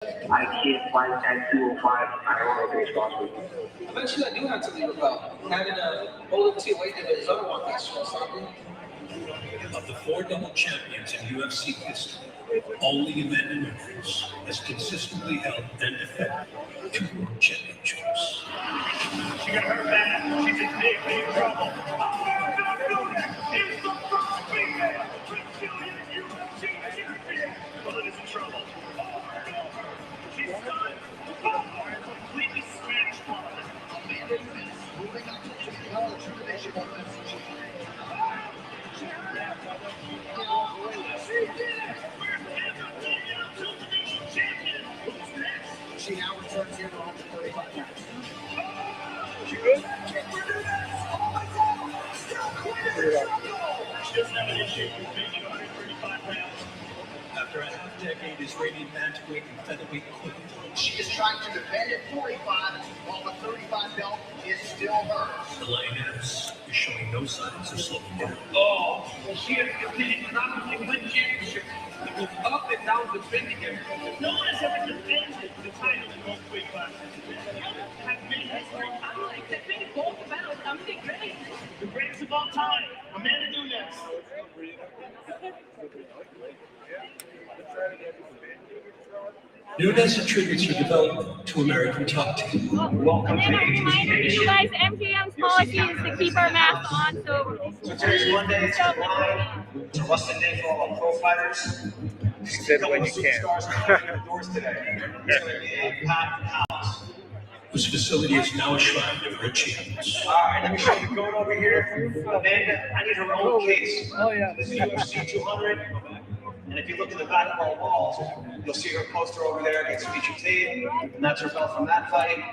I can't fight at 205. I don't know if it's possible. Eventually, I do have to leave a belt. Having a OT weight division is other one that's something. Of the 4 double champions in UFC history, only Amanda Nunes has consistently held and defended 2 world championships. She got her back. She's in big trouble. Amanda Nunes is the first female Brazilian UFC champion. But is in trouble. Over and over. She's done. Completely smashed one. Amanda Nunes moving up to the knowledge division of UFC. She now returns here to 135 pounds. She good? She doesn't have an issue with being 135 pounds. After a half-decade, Israeli bantamweight and featherweight queen. She is trying to defend at 45, while the 35 belt is still hers. The lioness is showing no signs of slowing down. Oh, well, she has competed to not only win championships, but goes up and down defending it. No one has ever defended the title in both weight classes. Have made history. I'm like, they think both about something great. The greatest of all time, Amanda Nunes. Nunes attributes her development to American top team. And then a reminder to you guys, MJM's policy is to keep our masks on, so Today's Monday, it's a busted day for all pro fighters. She said when you can. Doors today. It's going to be a packed house. Whose facility is now a shrine of her achievements. All right, let me show you going over here. Amanda, I need her own case. Oh, yeah. This is UFC 200. And if you look in the back of our walls, you'll see her poster over there against featured tape. And that's her belt from that fight.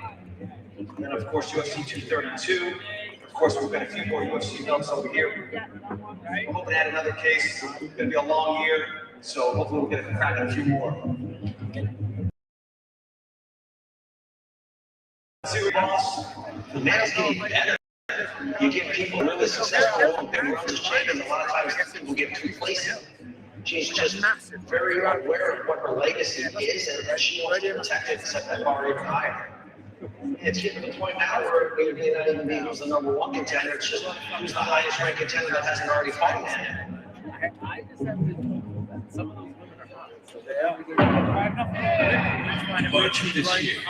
And then, of course, UFC 232. Of course, we've got a few more UFC belts over here. We're hoping to add another case. It's going to be a long year, so hopefully we'll get a crack at a few more. See what else? The man's getting better. You get people really successful on big runs as champions. A lot of times people get complacent. She's just very aware of what her legacy is, and she wants to protect it and set that bar even higher. It's getting to the point now where it may not even be who's the #1 contender. It's just who's the highest ranked contender that hasn't already fought yet. March of this year.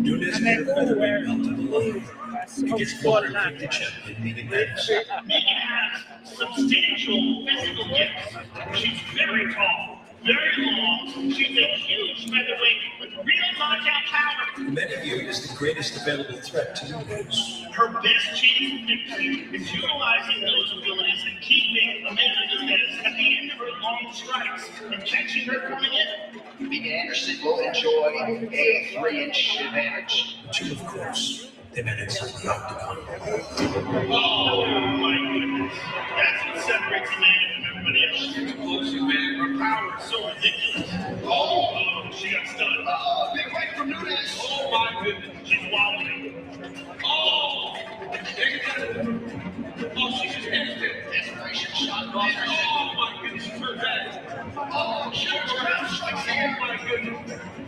Nunes made a featherweight belt of the line. Against 450 champion Megan Davis. Megan has substantial physical gifts. She's very tall, very long. She's a huge featherweight with real knockout power. Many view as the greatest available threat to Nunes. Her best chance of victory is utilizing those abilities and keeping Amanda Nunes at the end of her long strikes and catching her coming in. Megan Anderson will enjoy a 3-inch advantage. Two, of course, they met in the octagon. Oh my goodness. That's what separates Amanda from everybody else. She's explosive, man. Her power is so ridiculous. Oh, she got stunned. Oh, big right from Nunes. Oh my goodness. She's wobbling. Oh, she's just instant. Desperation shot. Oh my goodness, she's hurt bad. Oh, she's crouched. Oh my goodness.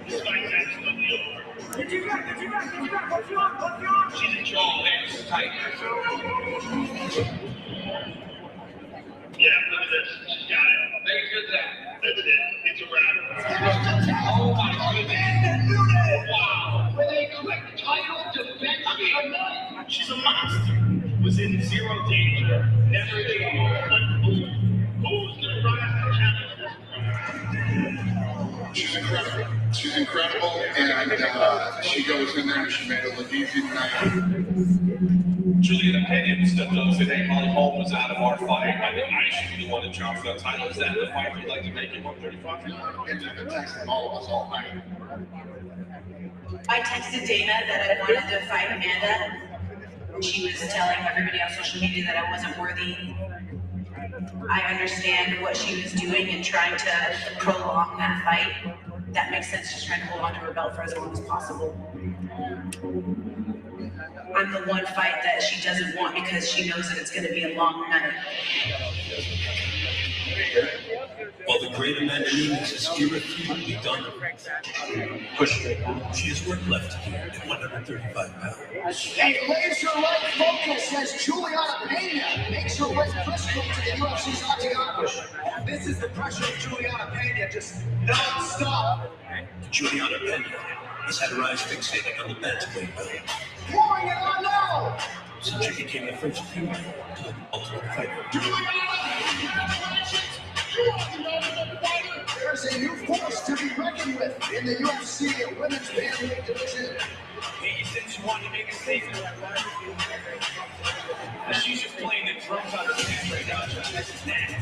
This fight's absolutely over. Get you back. What's you on? She's in trouble, man. It's tight. Yeah, look at this. She's got it. Very good that. That's it. It's a wrap. Oh my goodness. Wow. With a quick title defense. She's a monster. Was in zero danger. Never gave unbelievable. Who's going to rise to challenge this? She's incredible, and she goes in there and she made it look easy tonight. Julian Opinion stepped up today. Molly Holm was out of our fight. I think I should be the one to challenge that title. Is that the fight you'd like to make at 135? It's been texting all of us all night. I texted Dana that I wanted to fight Amanda. She was telling everybody on social media that I wasn't worthy. I understand what she was doing and trying to prolong that fight. That makes sense, just trying to hold on to her belt for as long as possible. I'm the one fight that she doesn't want because she knows that it's going to be a long night. While the great Amanda Nunes is irrefutably dominant, she has work left to do at 135 pounds. A laser-like focus as Juliana Pena makes her way crystal to the UFC's octagon. This is the pressure of Juliana Pena, just non-stop. Juliana Pena has had her eyes fixated on the bantamweight belt Pouring it on now! since she became the first female to the Ultimate Fighter. There's a new force to be reckoned with in the UFC women's bantamweight division. He said she wanted to make a statement. She's just playing the drums on her pants right now. That's nasty.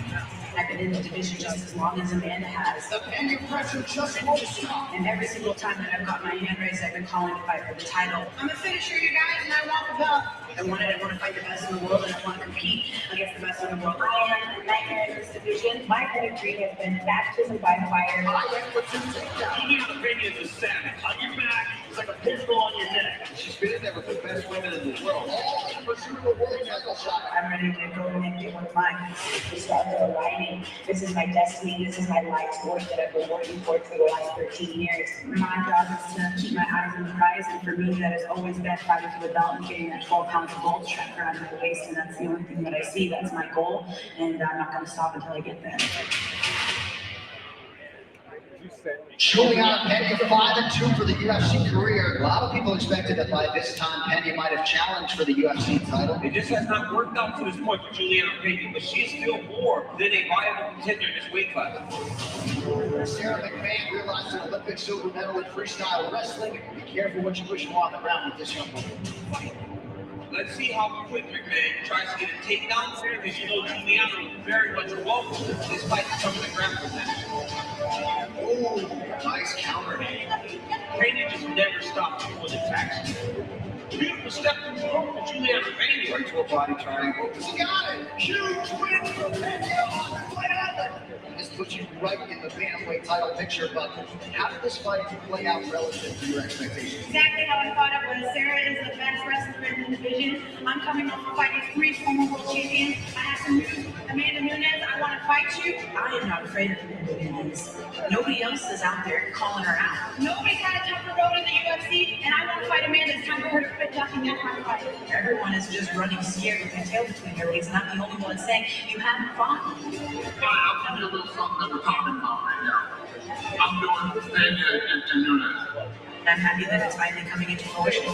I've been in the division just as long as Amanda has. The Pena pressure just won't stop. And every single time that I've got my hand raised, I've been calling to fight for the title. I'm a finisher, you guys, and I want the belt. I want to fight the best in the world, and I want to compete against the best in the world. I am a nightmare in this division. My pedigree has been baptism by fire. I went for 2 takedowns. Juliana Pena is a savage. On your back, it's like a pistol on your neck. She's been in there with the best women in the world. All in pursuit of a world title shot. I'm ready to go and do what's mine. The stars are aligning. This is my destiny. This is my life's work that I've been working for the last 13 years. My job is to keep my eyes on the prize, and for me, that has always been fighting for the belt and getting that 12 pounds of gold strapped around my waist, and that's the only thing that I see. That's my goal, and I'm not going to stop until I get there. Juliana Pena 5-2 for the UFC career. A lot of people expected that by this time Pena might have challenged for the UFC title. It just has not worked out to this point for Juliana Pena, but she's still more than a viable contender in this weight class. Sarah McMahon realized an Olympic silver medal in freestyle wrestling. Be careful what you push on the ground with this young woman. Let's see how quick McMahon tries to get a takedown, because you know Juliana very much welcome this fight to come to the ground with that. Oh, nice counter. Pena just never stops before the attacks. Beautiful step from Juliana Pena. Right to a body triangle. She got it! Huge win for Pena on Fight Island! This puts you right in the bantamweight title picture, but how did this fight play out relative to your expectations? Exactly how I thought it was. Sarah is the best wrestler in the division. I'm coming off of fighting 3 former world champions. I have some news. Amanda Nunes, I want to fight you. I am not afraid of Amanda Nunes. Nobody else is out there calling her out. Nobody's had a tougher road in the UFC, and I want to fight Amanda. It's time for her to quit ducking. That's my fight. Everyone is just running scared with their tail between their legs, and I'm the only one saying, you haven't fought. I'll give you a little something that we're talking about right now. I'm doing Pena and Nunes. I'm happy that it's finally coming into fruition.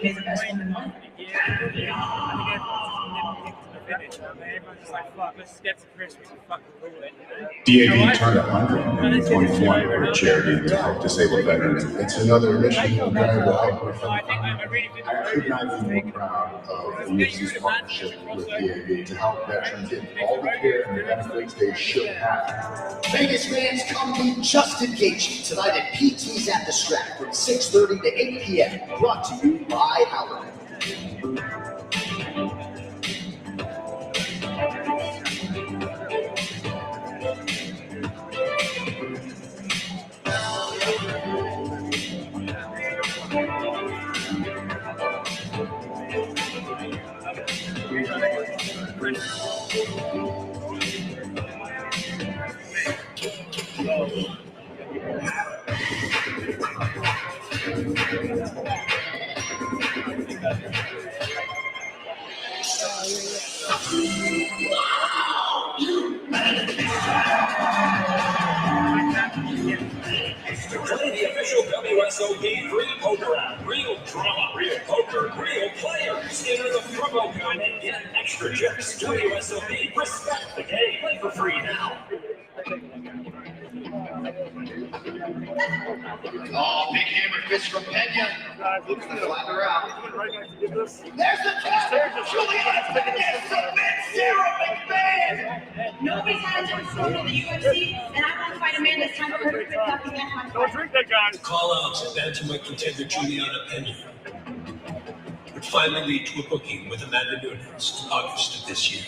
May the best woman win. DAV turned 100 in 2020 for a charity to help disabled veterans. It's another initiative that will help with I could not be more proud of UFC's partnership with DAV to help veterans get all the care and the benefits they should have. Vegas fans, come meet Justin Gaethje tonight at PT's at the Strap from 6:30 to 8 p.m. Brought to you by Howard. Play the official WSOP free poker app. Real drama, real poker, real players. Enter the promo code and get extra chips. WSOP, respect the game. Play for free now. Oh, big hammer fist from Pena. Looks to flatten her out. There's the tap. Juliana Pena submits Sarah McMahon. Nobody's had a tough road in the UFC, and I want to fight Amanda. It's time for her to quit ducking. That's my fight. Don't drink that, guys. Call out bantamweight contender Juliana Pena would finally lead to a booking with Amanda Nunes in August of this year.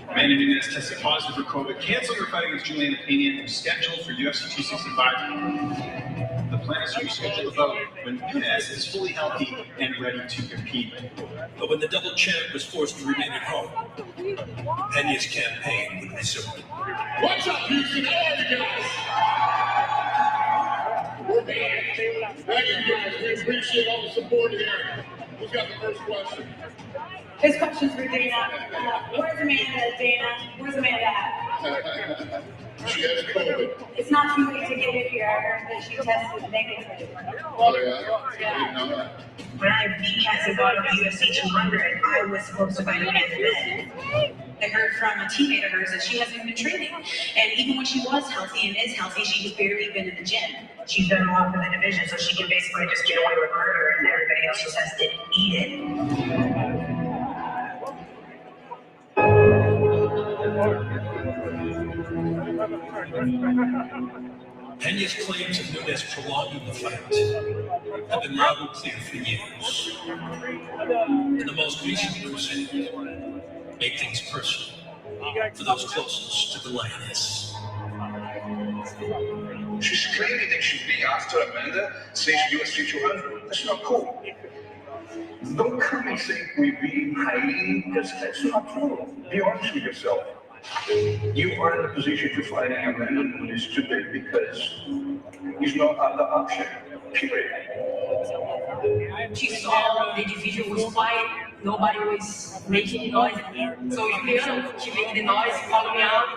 Amanda Nunes tested positive for COVID, canceled her fight against Juliana Pena and was scheduled for UFC 265. The plan is to reschedule the bout when Nunes is fully healthy and ready to compete. But when the double champ was forced to remain at home, Pena's campaign would resume. What's up, Houston? How are you guys? We're back. Thank you guys. We appreciate all the support here. Who's got the first question? This question's for Dana. Where's Amanda, Dana? Where's Amanda at? She has COVID. It's not too late to get it here. I heard that she tested negative. Oh, yeah? I didn't know that. When I beat Casablanca at UFC 200, I was supposed to fight Amanda then. I heard from a teammate of hers that she hasn't been training. And even when she was healthy and is healthy, she's barely been in the gym. She's done a lot for the division, so she can basically just get away with murder and everybody else just has to eat it. Pena's claims of Nunes prolonging the fight have been loud and clear for years. And the most recent crusade make things personal for those closest to the lioness. She's claiming that she'll be after Amanda since UFC 200. That's not cool. Don't come and say we've been hiding, because that's not true. Be honest with yourself. You are in a position to fight Amanda Nunes today because there's no other option. Period. She saw the division was quiet, nobody was making noise. So Oliviera, she made the noise, called me out,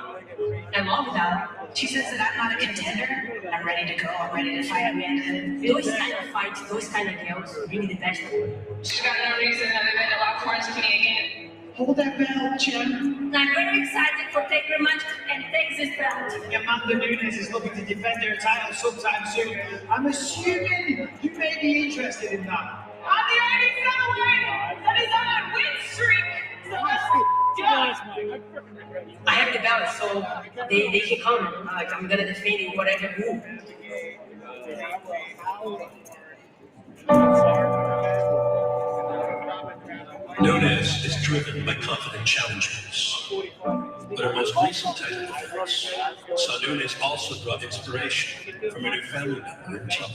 and loved that. She says that I'm not a contender. I'm ready to go. I'm ready to fight Amanda. Those kind of fights, those kind of girls, really the best. She's got no reason other than to lock horns with me again. Hold that bell, Jim. I'm very excited for Take Rematch and take this belt. Amanda Nunes is looking to defend her title sometime soon. I'm assuming you may be interested in that. I'm the only featherweight that is on a win streak. So let's do it. I have the belt, so they can come. Like, I'm gonna defend it, whatever move. Nunes is driven by confident challengers, but her most recent title defense saw Nunes also draw inspiration from her new family member and team.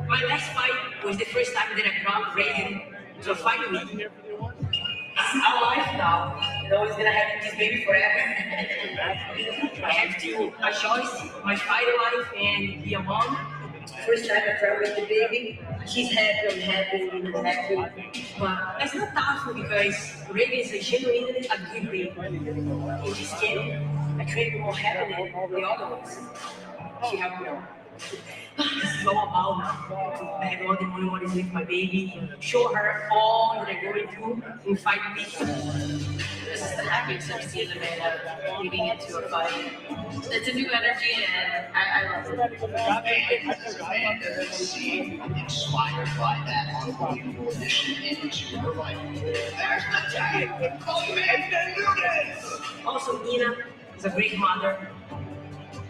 My last fight was the first time that I brought Reagan to a fight with me. It's our life now. We're always gonna have this baby forever. I have to, my choice, my fight life and be a mom. First time I travel with the baby, she's happy, I'm happy, I'm happy. But it's not tough because Reagan is genuinely a good baby. In this game, I train more happy than the other ones. She helped me out. It's all about now. I have all the money with my baby, show her all that I'm going through in 5 weeks. This is the happiest I've seen Amanda leading into a fight. It's a new energy and I love it. Amanda seemed inspired by that unbelievable addition into her life. There's the tag! Amanda Nunes! Also, Nina is a great mother.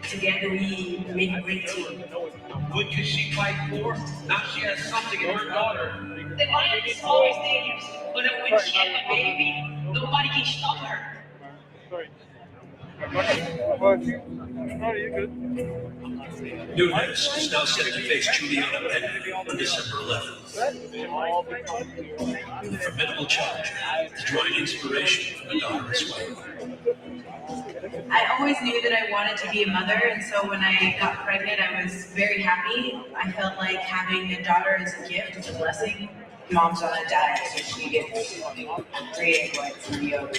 Together we make a great team. What could she fight for? Now she has something in her daughter. The violence is always dangerous, but when she has a baby, nobody can stop her. Nunes is now set to face Juliana Pena on December 11th. A formidable challenger, drawing inspiration from a daughter as well. I always knew that I wanted to be a mother, and so when I got pregnant, I was very happy. I felt like having a daughter is a gift, it's a blessing. Mom's on a diet, so she gets 3 egg whites and yolk.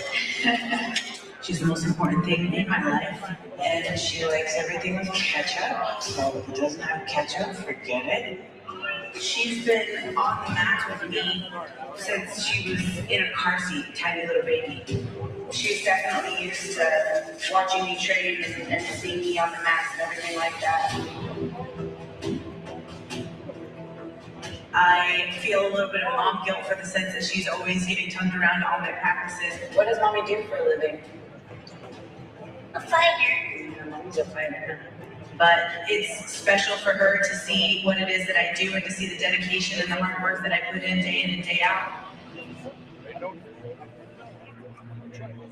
She's the most important thing in my life, and she likes everything with ketchup, so if it doesn't have ketchup, forget it. She's been on the mat with me since she was in a car seat, tiny little baby. She's definitely used to watching me train and seeing me on the mats and everything like that. I feel a little bit of mom guilt for the sense that she's always getting turned around to all my practices. What does mommy do for a living? A fighter. Mommy's a fighter. But it's special for her to see what it is that I do and to see the dedication and the hard work that I put in and day out.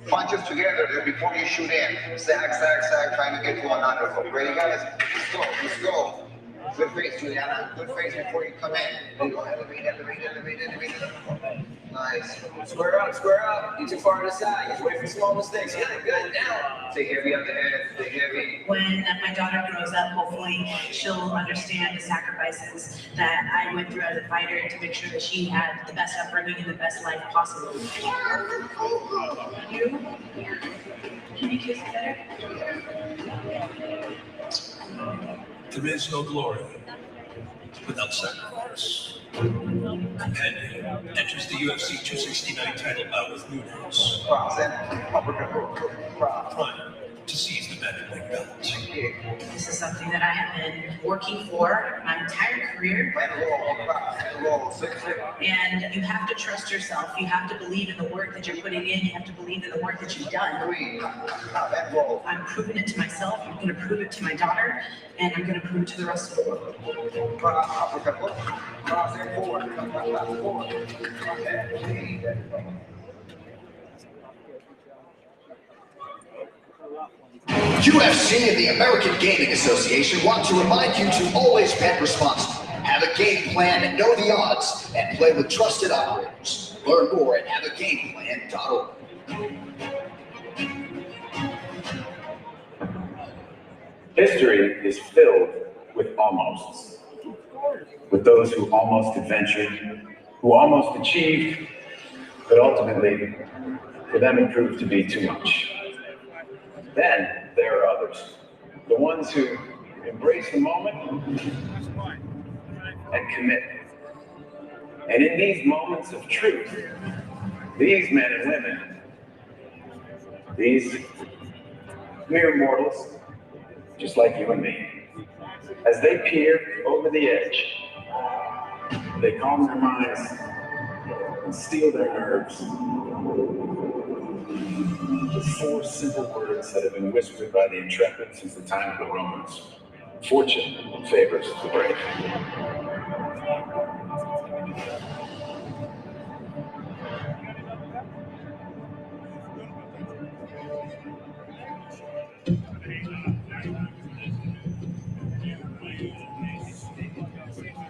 punches together there before you shoot in. Sag, trying to get to an underhook. Ready, guys? Let's go. Good face, Juliana. Good face before you come in. There you go. Elevate. Nice. Square up. You're too far to the side. Just wait for small mistakes. Yeah, good. Now. Stay heavy on the head. Stay heavy. When my daughter grows up, hopefully she'll understand the sacrifices that I went through as a fighter to make sure that she had the best upbringing and the best life possible. You? Can you kiss better? There is no glory without sacrifice. Penny enters the UFC 269 title bout with Nunes. Prior to seize the bantamweight belt. This is something that I have been working for my entire career. And you have to trust yourself. You have to believe in the work that you're putting in. You have to believe in the work that you've done. I'm proving it to myself. I'm going to prove it to my daughter. And I'm going to prove it to the rest of the world. UFC and the American Gaming Association want to remind you to always bet responsibly. Have a game plan and know the odds, and play with trusted operators. Learn more at haveagameplan.org. History is filled with almosts. With those who almost adventured, who almost achieved, but ultimately, for them it proved to be too much. Then there are others, the ones who embrace the moment and commit. And in these moments of truth, these men and women, these mere mortals, just like you and me, as they peer over the edge, they calm their minds and steel their nerves. The four simple words that have been whispered by the intrepid since the time of the Romans. Fortune favors the brave.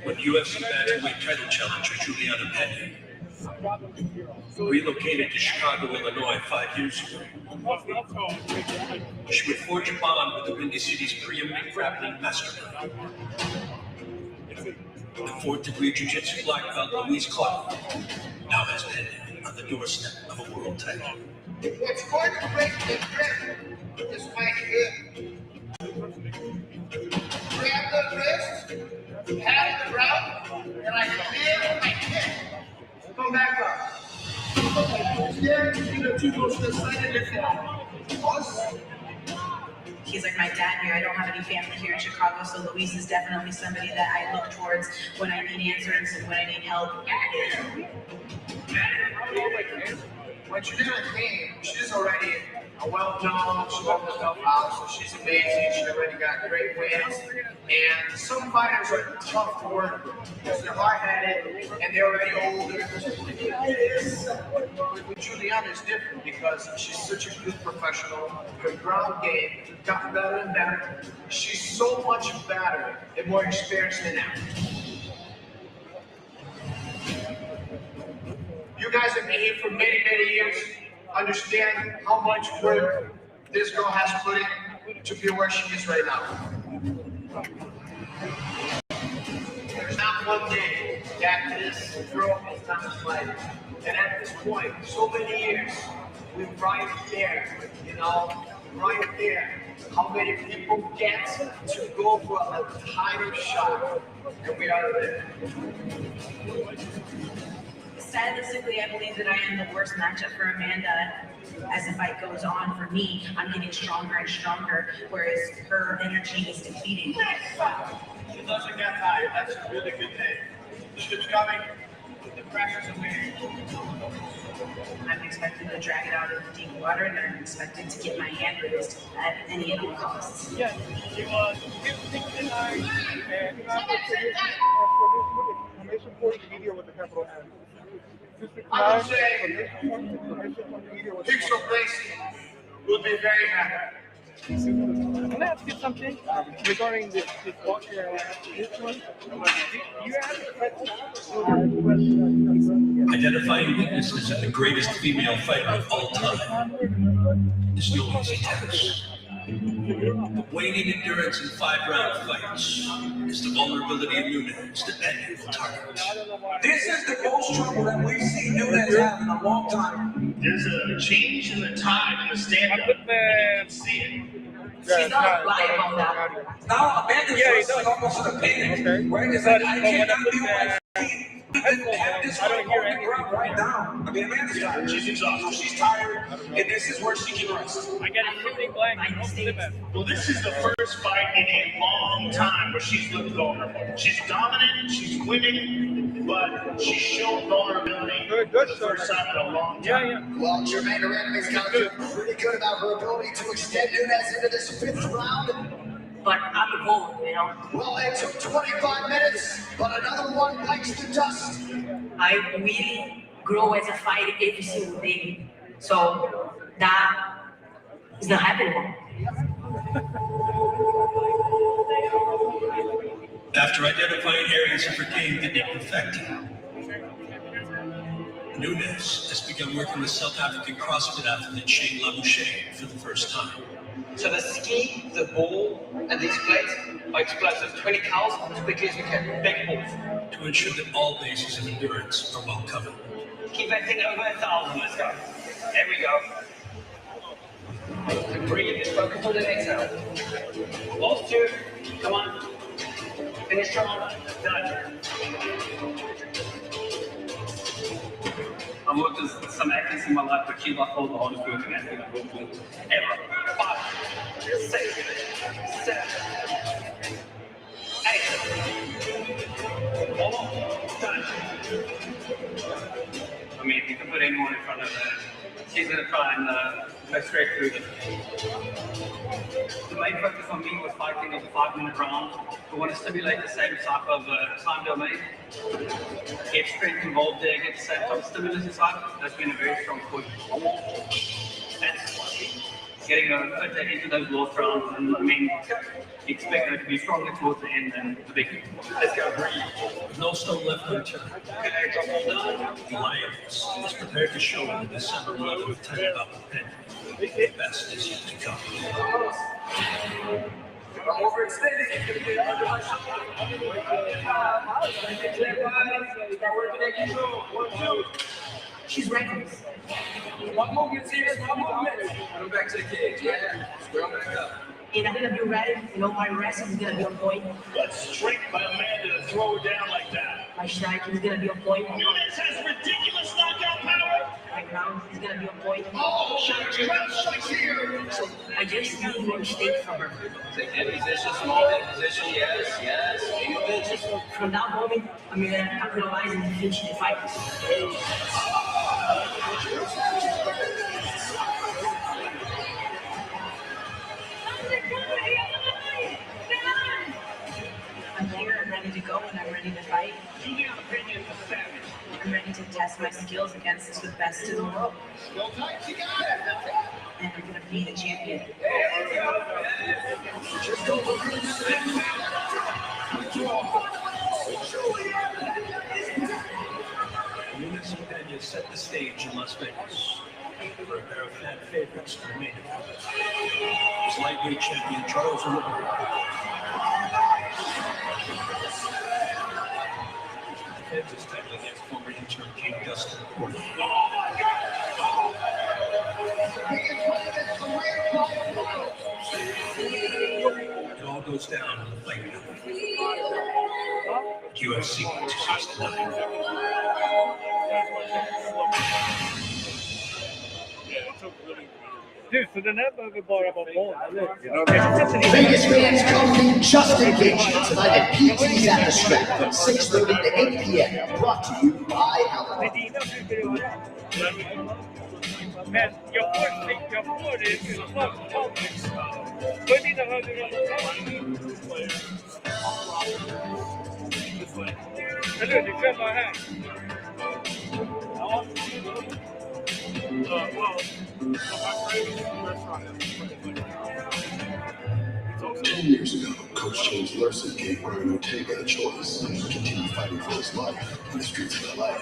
When UFC bantamweight title challenger Juliana Penny relocated to Chicago, Illinois 5 years ago, she would forge a bond with the Windy City's preeminent grappling mastermind. The fourth-degree jiu-jitsu black belt Louise Clark now has Penny on the doorstep of a world title. What's going to break the grip is right here. Grab the wrist, pat the ground, and I clear my kick. Come back up. He's like my dad here. I don't have any family here in Chicago, so Louise is definitely somebody that I look towards when I need answers and when I need help. When Juliana came, she's already a well-known, she worked herself out, so she's amazing. She already got great wins. And some fighters are tough to work with because they're hard-headed and they're already older. But Juliana is different because she's such a good professional. Her ground game got better and better. She's so much better and more experienced than ever. You guys have been here for many, many years. Understand how much work this girl has put in to be where she is right now. There's not one day that this girl has done this life. And at this point, so many years, we're right there, right there. How many people get to go for a tighter shot, and we are there. Stylistically, I believe that I am the worst matchup for Amanda. As the fight goes on, for me, I'm getting stronger and stronger, whereas her energy is depleting. She doesn't get tired. That's a really good thing. She keeps coming. The pressure's away. I'm expected to drag it out of the deep water, and I'm expected to get my hand raised at any and all costs. Yeah, I would say Picture Gracie will be very happy. Can I ask you something regarding this walker? This one, do you have Identifying weaknesses in the greatest female fighter of all time is no easy task. The waning endurance in 5-round fights is the vulnerability of Nunes to any target. This is the most trouble that we've seen Nunes have in a long time. There's a change in the tide in the stand-up. You can see it. She's not lying about that. Now, Amanda's wrestling almost in a panic. Right? It's like, I cannot feel my feet. Have this fight on the ground right now. I mean, Amanda's tired. She's exhausted. She's tired. And this is where she can rest. I got a shooting blank. Well, this is the first fight in a long time where she's looked vulnerable. She's dominant, she's winning, but she's shown vulnerability for the first time in a long time. Well, Jermaine Duranovi's got to feel pretty good about her ability to extend Nunes into this 5th round. But I'm a goal, you know. Well, it took 25 minutes, but another one bites the dust. I really grow as a fighter every single day. So that is not happening. After identifying areas of her game that need perfecting, Nunes has begun working with South African CrossFit athlete Shane Labouche for the first time. So the ski, the ball, and these plates are explosive. 20 cows as quickly as we can. Big balls. To ensure that all bases of endurance are well covered. Keep that thing over 1,000. Let's go. There we go. And breathe. Just focus on the exhale. Last 2. Come on. Finish strong. Done. I've worked with some athletes in my life, but she's like all the hardest working athlete I've worked with ever. 5, 6, 7, 8. Hold on. Done. I mean, if you can put anyone in front of her, she's going to try and go straight through them. The main focus on me was fighting as a 5-minute round. We want to stimulate the same type of time domain. Get strength involved there, get the same type of stimulus inside. That's been a very strong push. That's getting her into those last rounds. And I mean, expect her to be stronger towards the end than the big. Let's go, breathe. With no stone left unturned. The Lions is prepared to show in the December 11th Tennis Open. The best is yet to come. I'm overextended. She's reckless. One movement, serious, one movement. Go back to the cage, yeah. Square back up. And I'm gonna be ready. You know, my wrestling is gonna be on point. What strength by Amanda to throw her down like that. My striking is gonna be on point. Nunes has ridiculous knockout power. My ground is gonna be on point. Oh, shots here. So I just need more mistake from her. Take head position, small head position, yes. Just from that moment, I'm gonna capitalize and finish the fight. I'm here, I'm ready to go, and I'm ready to fight. I'm ready to test my skills against the best in the world. And I'm gonna be the champion. Nunes and Pena set the stage in Las Vegas for a pair of fan favorites to remain in it. As lightweight champion Charles Oliviera defends his title against former interim king Dustin Poirier. It all goes down in the fight night. UFC 269. Dude, så den här behöver bara vara boll, eller? Vegas fans come meet Justin Gaethje tonight at PT's at the Strip from 6:30 to 8 p.m. Brought to you by Alabama. Men jag får det utan Tomlins. För dina högre eller du kräver här. Ja. 10 years ago, Coach James Larson gave Brian Ortega a choice: continue fighting for his life in the streets of LA,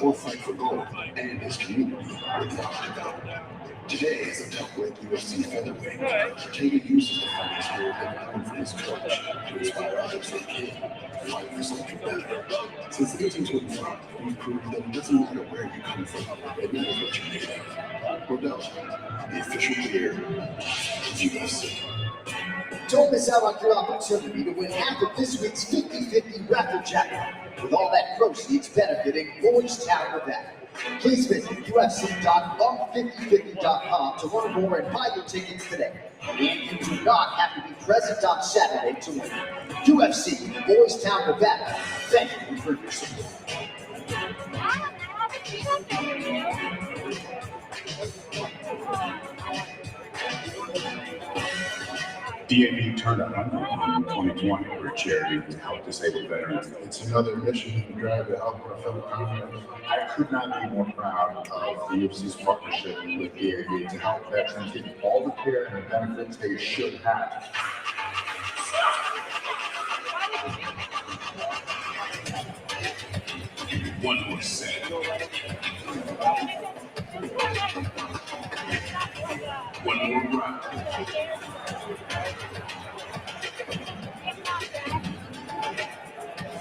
or fight for gold and his community with Rock. Today, as a top-ranked UFC featherweight, Ortega uses the fighting spirit that learned from his coach to inspire others like him to fight for something better. Since 1825, we've proved that it doesn't matter where you come from, it matters what you're made of. Rodell, the official gear of UFC. Don't miss out on your opportunity to win half of this week's 50-50 raffle jackpot, with all that proceeds benefiting Boys Town, Nevada. Please visit UFC.on5050.com to learn more and buy your tickets today. And you do not have to be present on Saturday to win. UFC, Boys Town, Nevada. Thank you for your support. DAB turned 100 in 2020 for a charity to help disabled veterans. It's another mission to drive to help our fellow comrades. I could not be more proud of the UFC's partnership with DAB to help veterans get all the care and benefits they should have. One more set. One more round.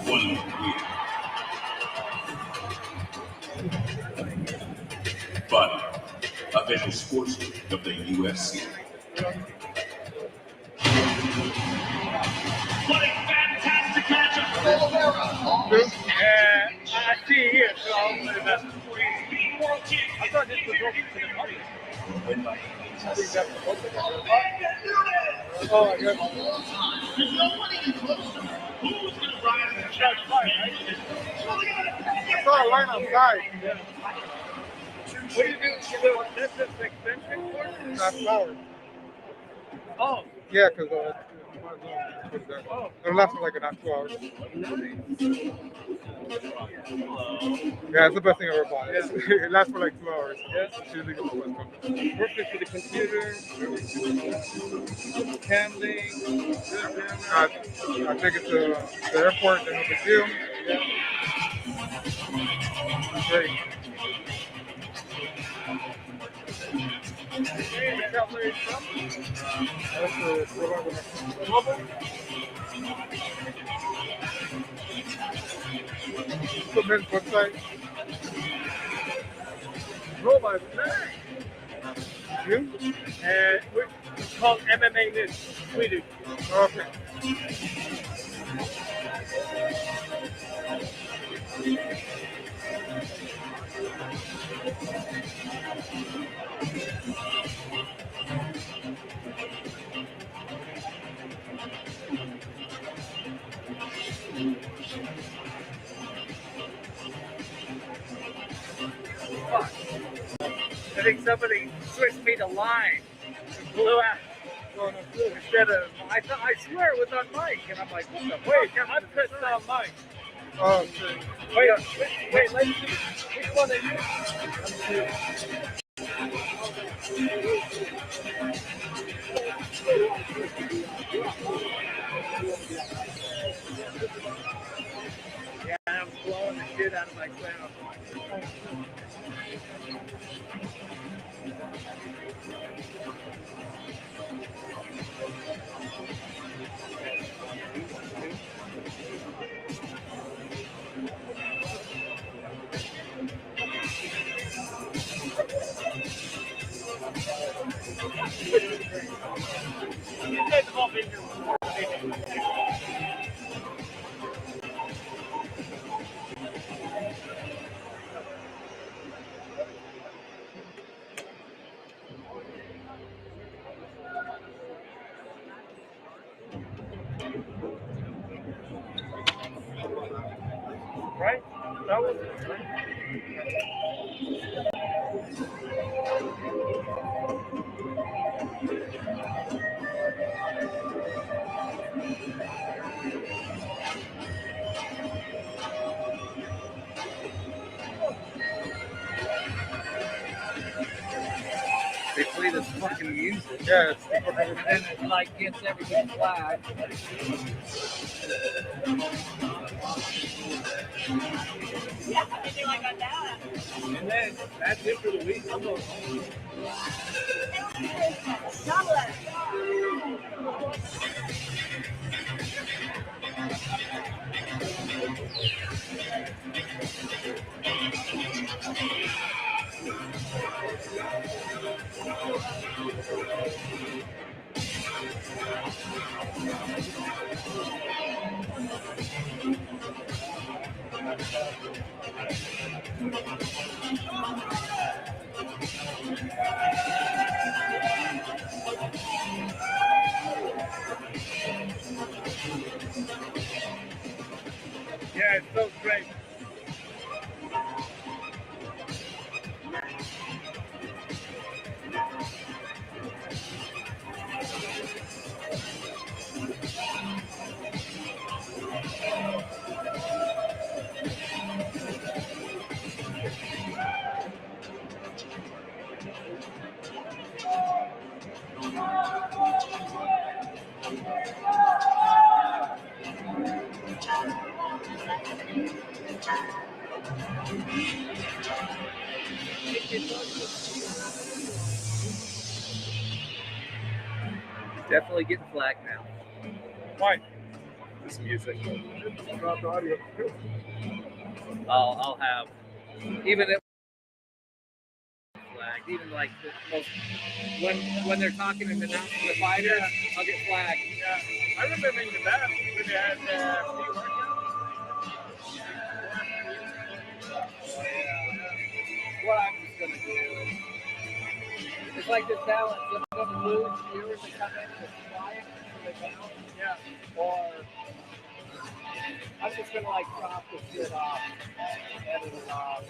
One more win. But official sports league of the UFC. What a fantastic matchup! I see it here, so I thought this was open to the public. I think that's oh, I guess. There's nobody even close to her. Who's going to rise and catch fire, right? I saw a line outside. Yeah. What do you do? This is the extension course? Not flowers. Oh. Yeah, because it'll last for like about 2 hours. Yeah, it's the best thing I ever bought. It lasts for like 2 hours. Yeah. It's usually good. Perfect for the computer, handling. I take it to the airport, then no big deal. Yeah. It's great. That's the mobile. Men's website. Robot, you? It's called MMA News. We do. Okay. I think somebody switched me to line. It blew out. Instead of, I swear it was on mic, and I'm like, what the? Wait, I pressed on mic. Oh, shit. Wait, let's see. Which one is it? Yeah, I'm blowing the shit out of my clown. Right? That was it, right? They play this fucking use it. Yeah, and then it like gets everything flat. Yeah, I do like that. And then that's it for the week. I'm going home. Yeah, it's so great. Definitely getting flagged now. Why? This music. Drop the audio. I'll have even if flagged, even like the most when they're talking and announcing the fighter, I'll get flagged. Yeah, I remember in the back when they had pre-workout. What I'm just gonna do. It's like this balance. If I'm gonna lose viewers that come in and it's quiet, so they balance. Yeah. Or I'm just gonna like chop the shit off, edit it off.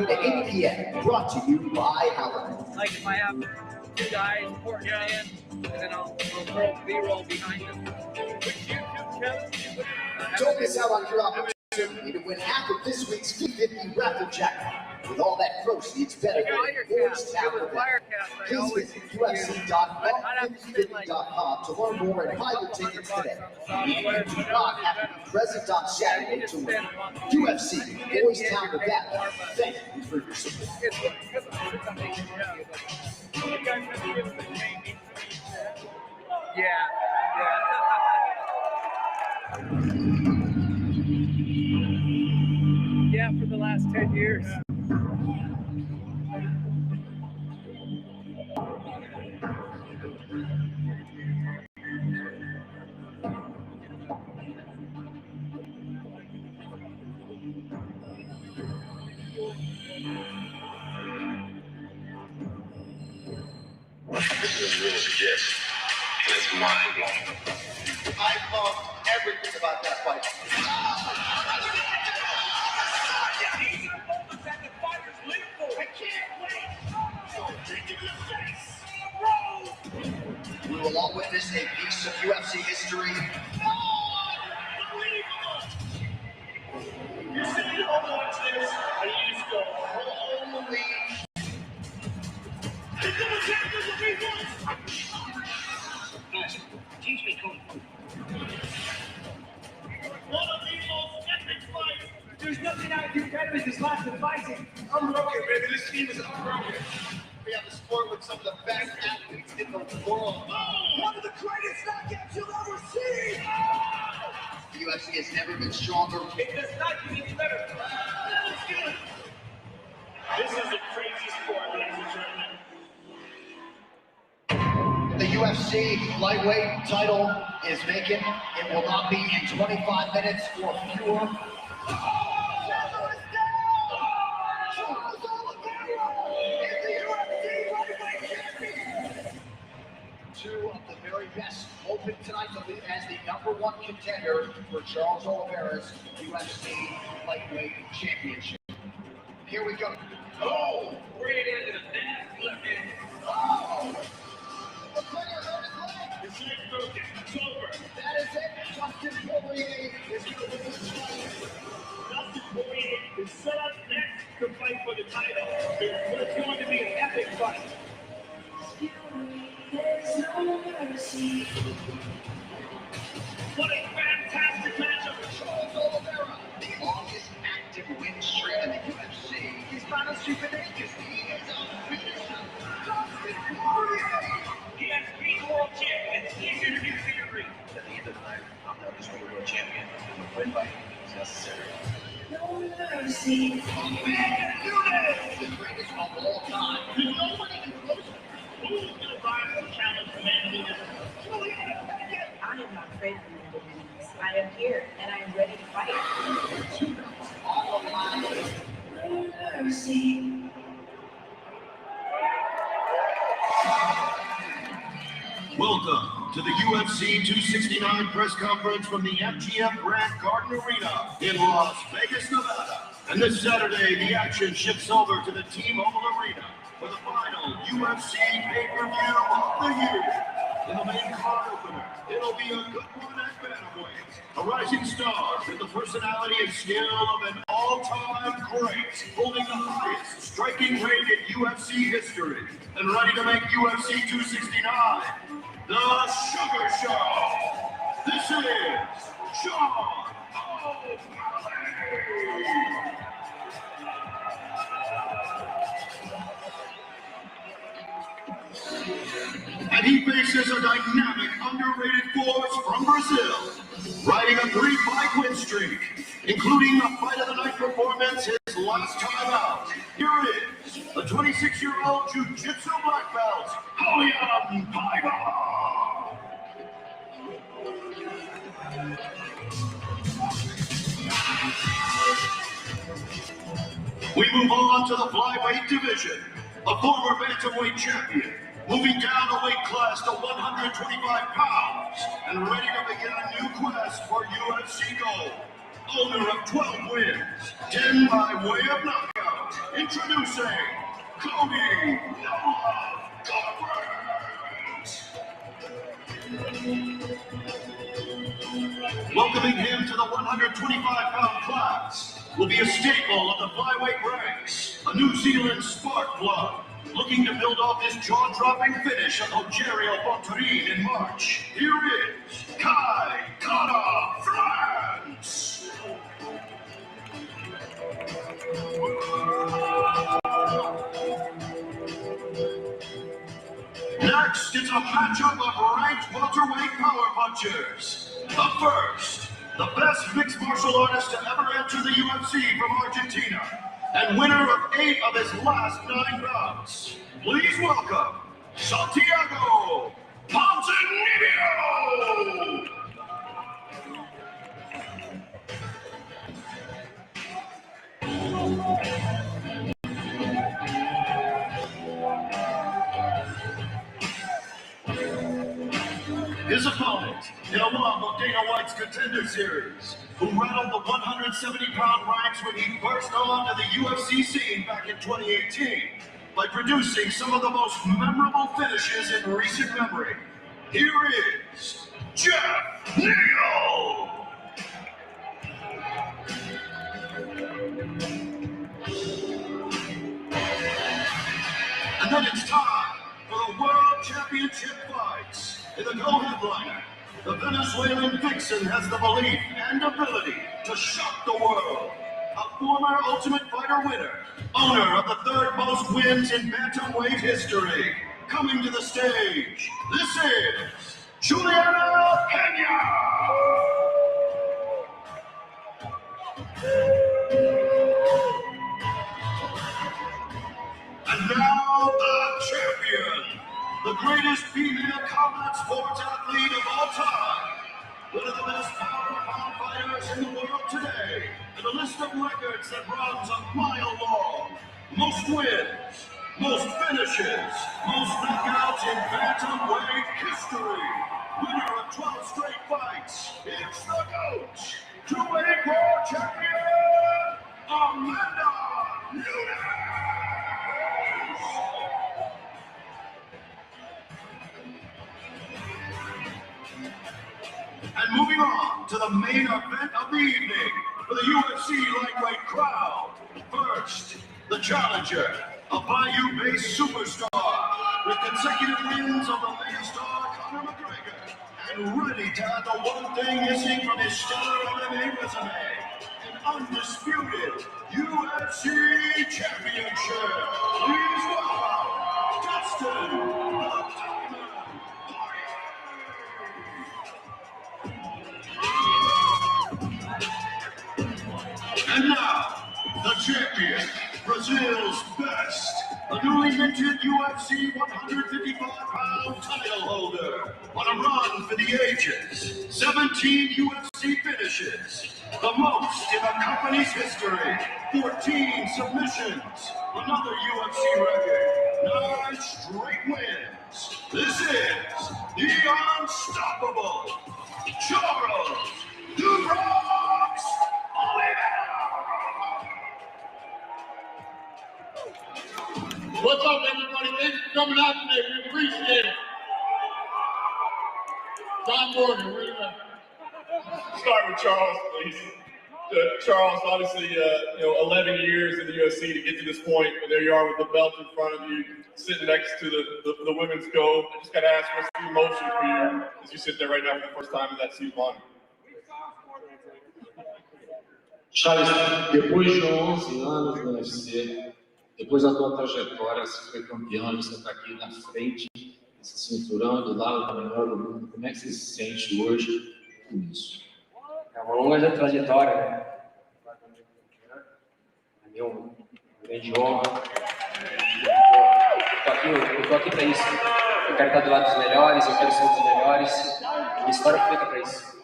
to 8 p.m. Brought to you by Howard. Like if I have two guys reporting in, and then I'll throw B-roll behind them. Don't miss out on your opportunity to win half of this week's 50 raffle jackpot. With all that proceeds benefiting Boys Town event. Please visit UFC.com to learn more and buy your tickets today. And you do not have to be present on Saturday to win. UFC Boys Town event. Thank you for your support. Yeah. Yeah, for the last 10 years. This is real suggestion. It's mind-blowing. I love everything about that fight. We will all witness a piece of UFC history. You sit at home and watch this, and you just go, holy. He's gonna take this if he wants. Guys, teach me kung fu. One of the most epic fights. There's nothing I do better than this last fighting. I'm broken, baby. This team is unbroken. We have a sport with some of the best athletes in the world. One of the greatest knockouts you'll ever see. The UFC has never been stronger. It does not get any better. This is a crazy sport, ladies and gentlemen. The UFC lightweight title is vacant. It will not be in 25 minutes or fewer. Two of the very best open tonight as the #1 contender for Charles Oliveira's UFC lightweight championship. Here we go. Oh, bring it into the net. Left hand. Oh! The player hurt his leg. His leg's broken. It's over. That is it. Dustin Poirier is going to win this fight. Dustin Poirier is set up next to fight for the title. It's going to be an epic fight. There's no mercy. What a fantastic matchup. Charles Oliveira, the longest active win streak in the UFC. He's not a supernakis. He is a finisher. Dustin Poirier. He has beat world champions. He's introduced to the ring. At the end of the night, I'm not just going to world champion. The win by is necessary. No mercy. Man, Nunes, the greatest of all time. Nobody can close him. Who's going to rise and challenge Amanda Nunes? Juliana, I am not afraid of Amanda Nunes. I am here and I am ready to fight. No mercy. Welcome to the UFC 269 press conference from the MGM Grand Garden Arena in Las Vegas, Nevada. And this Saturday, the action shifts over to the T-Mobile Arena for the final UFC pay-per-view of the year. In the main card opener, it'll be a good one at bantamweight. A rising star with the personality and skill of an all-time great, holding the highest striking rate in UFC history, and ready to make UFC 269 the Sugar Show. This is Sean O'Malley. And he faces a dynamic, underrated force from Brazil, riding a 3-fight win streak, including a fight of the night performance his last time out. Here is the 26-year-old jiu-jitsu black belt, Julian Paiva. We move on to the flyweight division. A former bantamweight champion, moving down a weight class to 125 pounds and ready to begin a new quest for UFC gold. Owner of 12 wins, 10 by way of knockout. fight, introducing Cody No Love Garbrandt. Welcoming him to the 125-pound class will be a staple of the flyweight ranks, a New Zealand spark plug, looking to build off his jaw-dropping finish of Rogerio Bontorin in March. Here is Kai Kara France. Next, it's a matchup of ranked welterweight power punchers. But first, the best mixed martial artist to ever enter the UFC from Argentina, and winner of 8 of his last 9 bouts. Please welcome Santiago Ponzinibbio! His opponent, in a alum of Dana White's Contender Series, who rattled the 170-pound ranks when he burst onto the UFC scene back in 2018 by producing some of the most memorable finishes in recent memory. Here is Jeff Neal! And then it's time for the World Championship fights. In the co-headliner, the Venezuelan vixen has the belief and ability to shock the world. A former Ultimate Fighter winner, owner of the 3rd most wins in bantamweight history. Coming to the stage, this is Juliana Pena! And now the champion, the greatest female combat sports athlete of all time, one of the best pound-for-pound fighters in the world today, and a list of records that runs a mile long. Most wins, most finishes, most knockouts in bantamweight history. Winner of 12 straight fights, it's the GOAT, two-weight world champion, Amanda Nunes! And moving on to the main event of the evening for the UFC lightweight crowd. First, the challenger, a Bayou-based superstar with consecutive wins over megastar Conor McGregor, and ready to add the one thing missing from his stellar MMA resume, an undisputed UFC championship. Please welcome Dustin. And now, the champion, Brazil's best, a newly minted UFC 155-pound title holder, on a run for the ages, 17 UFC finishes, the most in the company's history, 14 submissions, another UFC record, 9 straight wins. This is the unstoppable Charles Dubrox Oliviera! What's up, everybody? Thanks for coming out today. We appreciate it. John Morgan, we're going to start with Charles, please. Charles, obviously, 11 years in the UFC to get to this point. And there you are with the belt in front of you, sitting next to the women's gold. I just got to ask, what's the emotion for you as you sit there right now for the first time in that seat on? Charles, depois de 11 anos no UFC, depois da tua trajetória, você foi campeão, você está aqui na frente desse cinturão, do lado da melhor do mundo. Como é que você se sente hoje com isso? É uma longa trajetória, né? É uma grande honra. Eu tô aqui para isso. Eu quero estar do lado dos melhores, eu quero ser um dos melhores. Minha história foi feita para isso.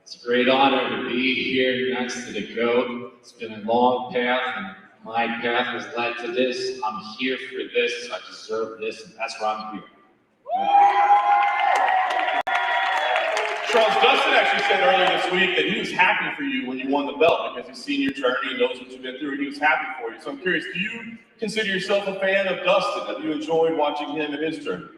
It's a great honor to be here next to the GOAT. It's been a long path, and my path has led to this. I'm here for this, I deserve this, and that's why I'm here. Charles, Dustin actually said earlier this week that he was happy for you when you won the belt because he's seen your journey and knows what you've been through, and he was happy for you. So I'm curious, do you consider yourself a fan of Dustin? Have you enjoyed watching him and his journey?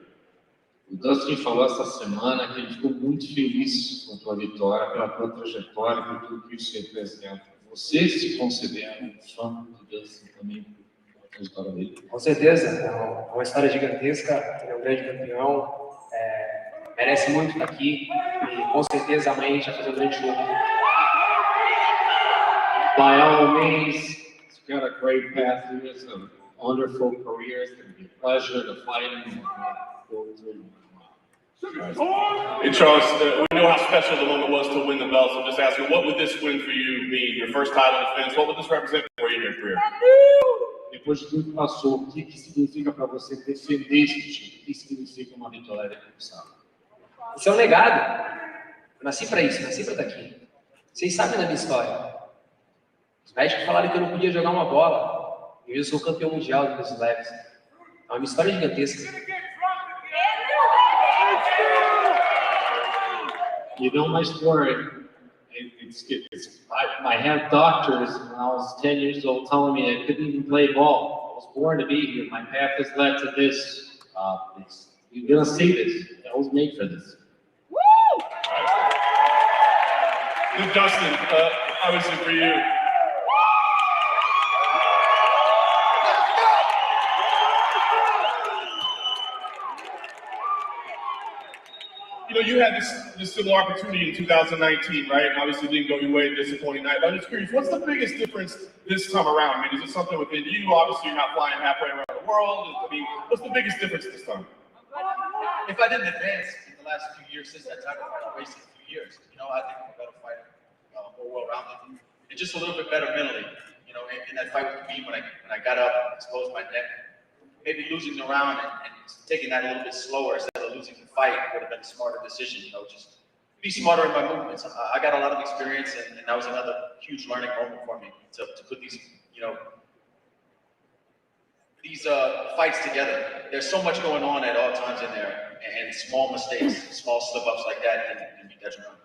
O Dustin falou essa semana que ele ficou muito feliz com a tua vitória, pela tua trajetória, por tudo que isso representa. Você se considera um fã do Dustin também pela história dele? Com certeza, é uma história gigantesca, ele é um grande campeão, merece muito estar aqui e com certeza amanhã a gente vai fazer um grande jogo. By all means, he's got a great path. He has a wonderful career. It's going to be a pleasure to fight him. Hey Charles, we know how special the moment was to win the belt, so just asking, what would this win for you mean? Your first title defense, what would this represent for you in your career? Depois de tudo que passou, o que significa para você defender esse título? O que significa uma vitória conquistada? Isso é um legado. Eu nasci para isso, nasci para estar aqui. Vocês sabem da minha história. Os médicos falaram que eu não podia jogar uma bola. E eu sou campeão mundial de pesos leves. É uma história gigantesca. You know my story. I had doctors when I was 10 years old telling me I couldn't even play ball. I was born to be here. My path has led to this. You're going to see this. I was made for this. Dustin, obviously for you. You know, you had this similar opportunity in 2019, right? And obviously didn't go your way, disappointing night. But I'm just curious, what's the biggest difference this time around? I mean, is it something within you? Obviously, you're not flying halfway around the world. I mean, what's the biggest difference this time? If I didn't advance in the last few years since that title fight, I wasted a few years. You know, I think I'm a better fighter, more well-rounded, and just a little bit better mentally. You know, in that fight with Khabib, when I got up and exposed my neck, maybe losing the round and taking that a little bit slower instead of losing the fight would have been a smarter decision. You know, just be smarter in my movements. I got a lot of experience, and that was another huge learning moment for me to put these, you know, these fights together. There's so much going on at all times in there, and small mistakes, small slip-ups like that can be detrimental.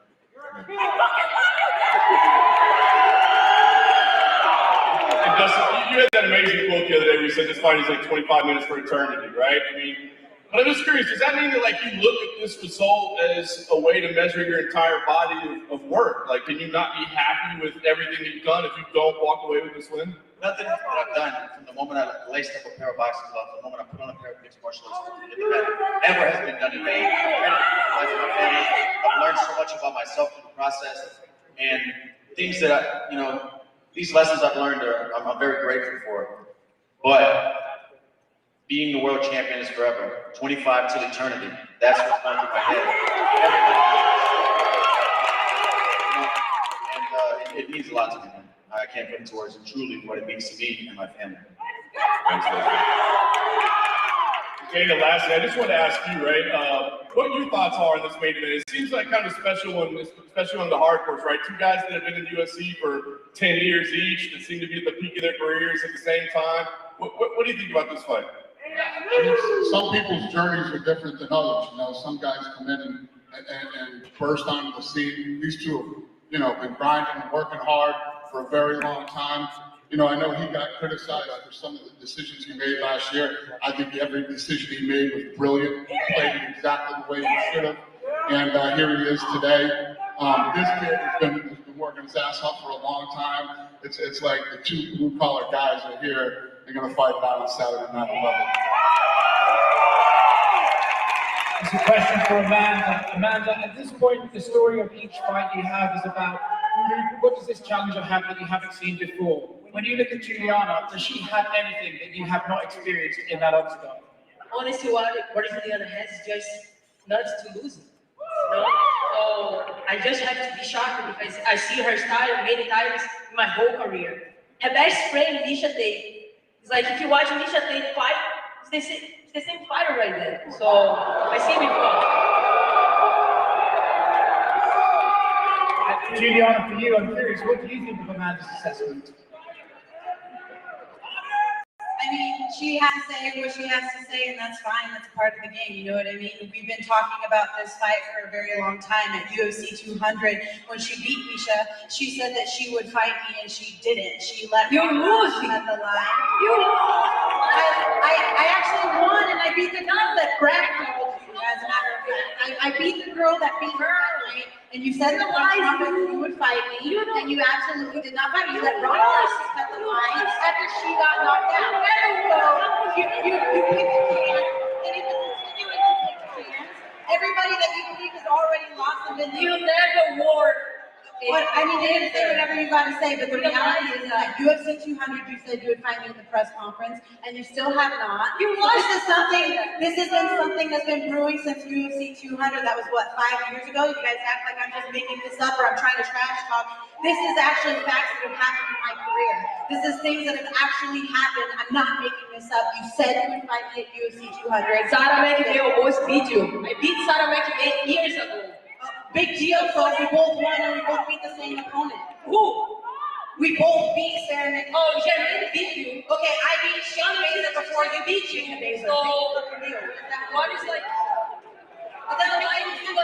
And Dustin, you had that amazing quote the other day where you said this fight is like 25 minutes for eternity, right? I mean, but I'm just curious, does that mean that like you look at this result as a way to measure your entire body of work? Like, can you not be happy with everything that you've done if you don't walk away with this win? Nothing that I've done from the moment I laced up a pair of boxing gloves, the moment I put on a pair of mixed martial arts, ever has been done in vain. I've learned so much about myself through the process, and things that these lessons I've learned I'm very grateful for. But being the world champion is forever. 25 till eternity. That's what's going through my head. And it means a lot to me. I can't put into words truly what it means to me and my family. Dana, lastly, I just want to ask you, right, what your thoughts are on this main event. It seems like kind of special one, especially on the hardcores, right? Two guys that have been in the UFC for 10 years each that seem to be at the peak of their careers at the same time. What do you think about this fight? I mean, some people's journeys are different than others. You know, some guys come in and burst onto the scene. These two have, been grinding and working hard for a very long time. You know, I know he got criticized for some of the decisions he made last year. I think every decision he made was brilliant. He played it exactly the way he should have. And here he is today. This kid has been working his ass off for a long time. It's like the two blue-collar guys are here. They're going to fight it out on Saturday night. I love it. It's a question for Amanda. Amanda, at this point, the story of each fight you have is about what does this challenger have that you haven't seen before? When you look at Juliana, does she have anything that you have not experienced in that octagon? Honestly, what Juliana has is just nuts to lose it. No? So I just have to be shocked because I see her style many times in my whole career. Her best friend, Nisha Tate. It's like if you watch Nisha Tate fight, it's the same fighter right there. So I see him before. Juliana, for you, I'm curious, what do you think of Amanda's assessment? I mean, she has to say what she has to say, and that's fine. That's part of the game. You know what I mean? We've been talking about this fight for a very long time. At UFC 200, when she beat Misha, she said that she would fight me, and she didn't. She let me at the line. I actually won, and I beat the girl that ragdolled you. As a matter of fact, I beat the girl that beat her that night, and you said in the press conference you would fight me, and you absolutely did not fight me. You let Ronda Rousey cut the line after she got knocked out. So you picked the can, and if it's continuing to pick the cans, everybody that you pick has already lost and been. You never wore. But I mean, you can say whatever you got to say, but the reality is that UFC 200, you said you would find me in the press conference, and you still have not. This has been something that's been brewing since UFC 200. That was what, 5 years ago? You guys act like I'm just making this up or I'm trying to trash talk. This is actually facts that have happened in my career. This is things that have actually happened. I'm not making this up. You said you would find me at UFC 200. Sarah McLeod almost beat you. I beat Sarah McLeod 8 years ago. Big deal, so we both won and we both beat the same opponent. Who? We both beat Sarah McLeod. Oh, Jermaine beat you. Okay, I beat Shayna Baszler before you beat Shayna Baszler. So, what is like? It doesn't make any sense.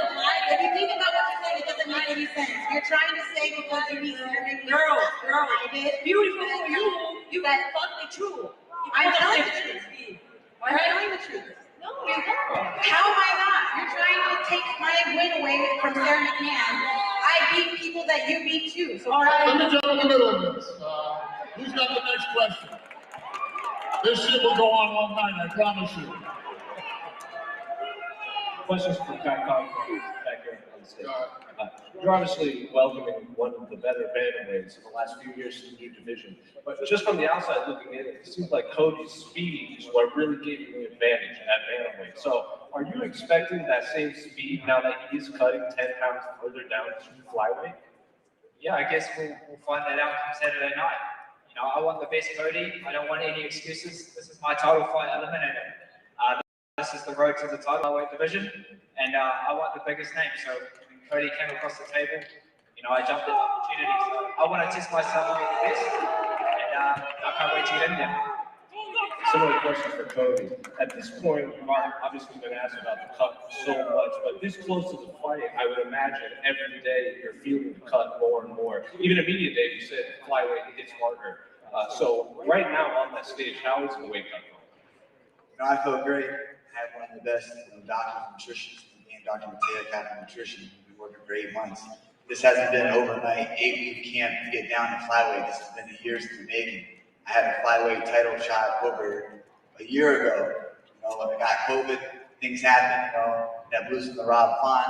If you think about what you're saying, it doesn't make any sense. You're trying to say because you beat Sarah McLeod. Girl, I did. Beautiful for you. You got fucking true. I'm telling the truth. I'm telling the truth. No, you don't. How am I not? You're trying to take my win away from Sarah McLeod. I beat people that you beat too. So All right, let me jump in the middle of this. Who's got the next question? This shit will go on all night, I promise you. Questions for Kai Kong back here on the stage. You're obviously welcoming one of the better bantamweights in the last few years to the new division. But just from the outside looking in, it seems like Cody's speed is what really gave you the advantage at bantamweight. So are you expecting that same speed now that he's cutting 10 pounds further down to flyweight? Yeah, I guess we'll find that out come Saturday night. You know, I want the best Cody. I don't want any excuses. This is my title fight. Eliminate him. This is the road to the title flyweight division, and I want the biggest name. So when Cody came across the table, you know, I jumped at the opportunity. So I want to test myself and get the best, and I can't wait to get in there. Similar question for Cody. At this point, Mark obviously been asked about the cut so much, but this close to the fight, I would imagine every day you're feeling the cut more and more. Even at media day, you said flyweight hits harder. So right now on that stage, how is the weight cut going? You know, I feel great. I had one of the best doctors of nutrition, me and Dr. Mateo, Captain Nutrition. We've been working for 8 months. This hasn't been overnight, 8-week camp to get down to flyweight. This has been a years in the making. I had a flyweight title shot over a year ago. You know, when I got COVID, things happened, you know, that losing the Rob Font,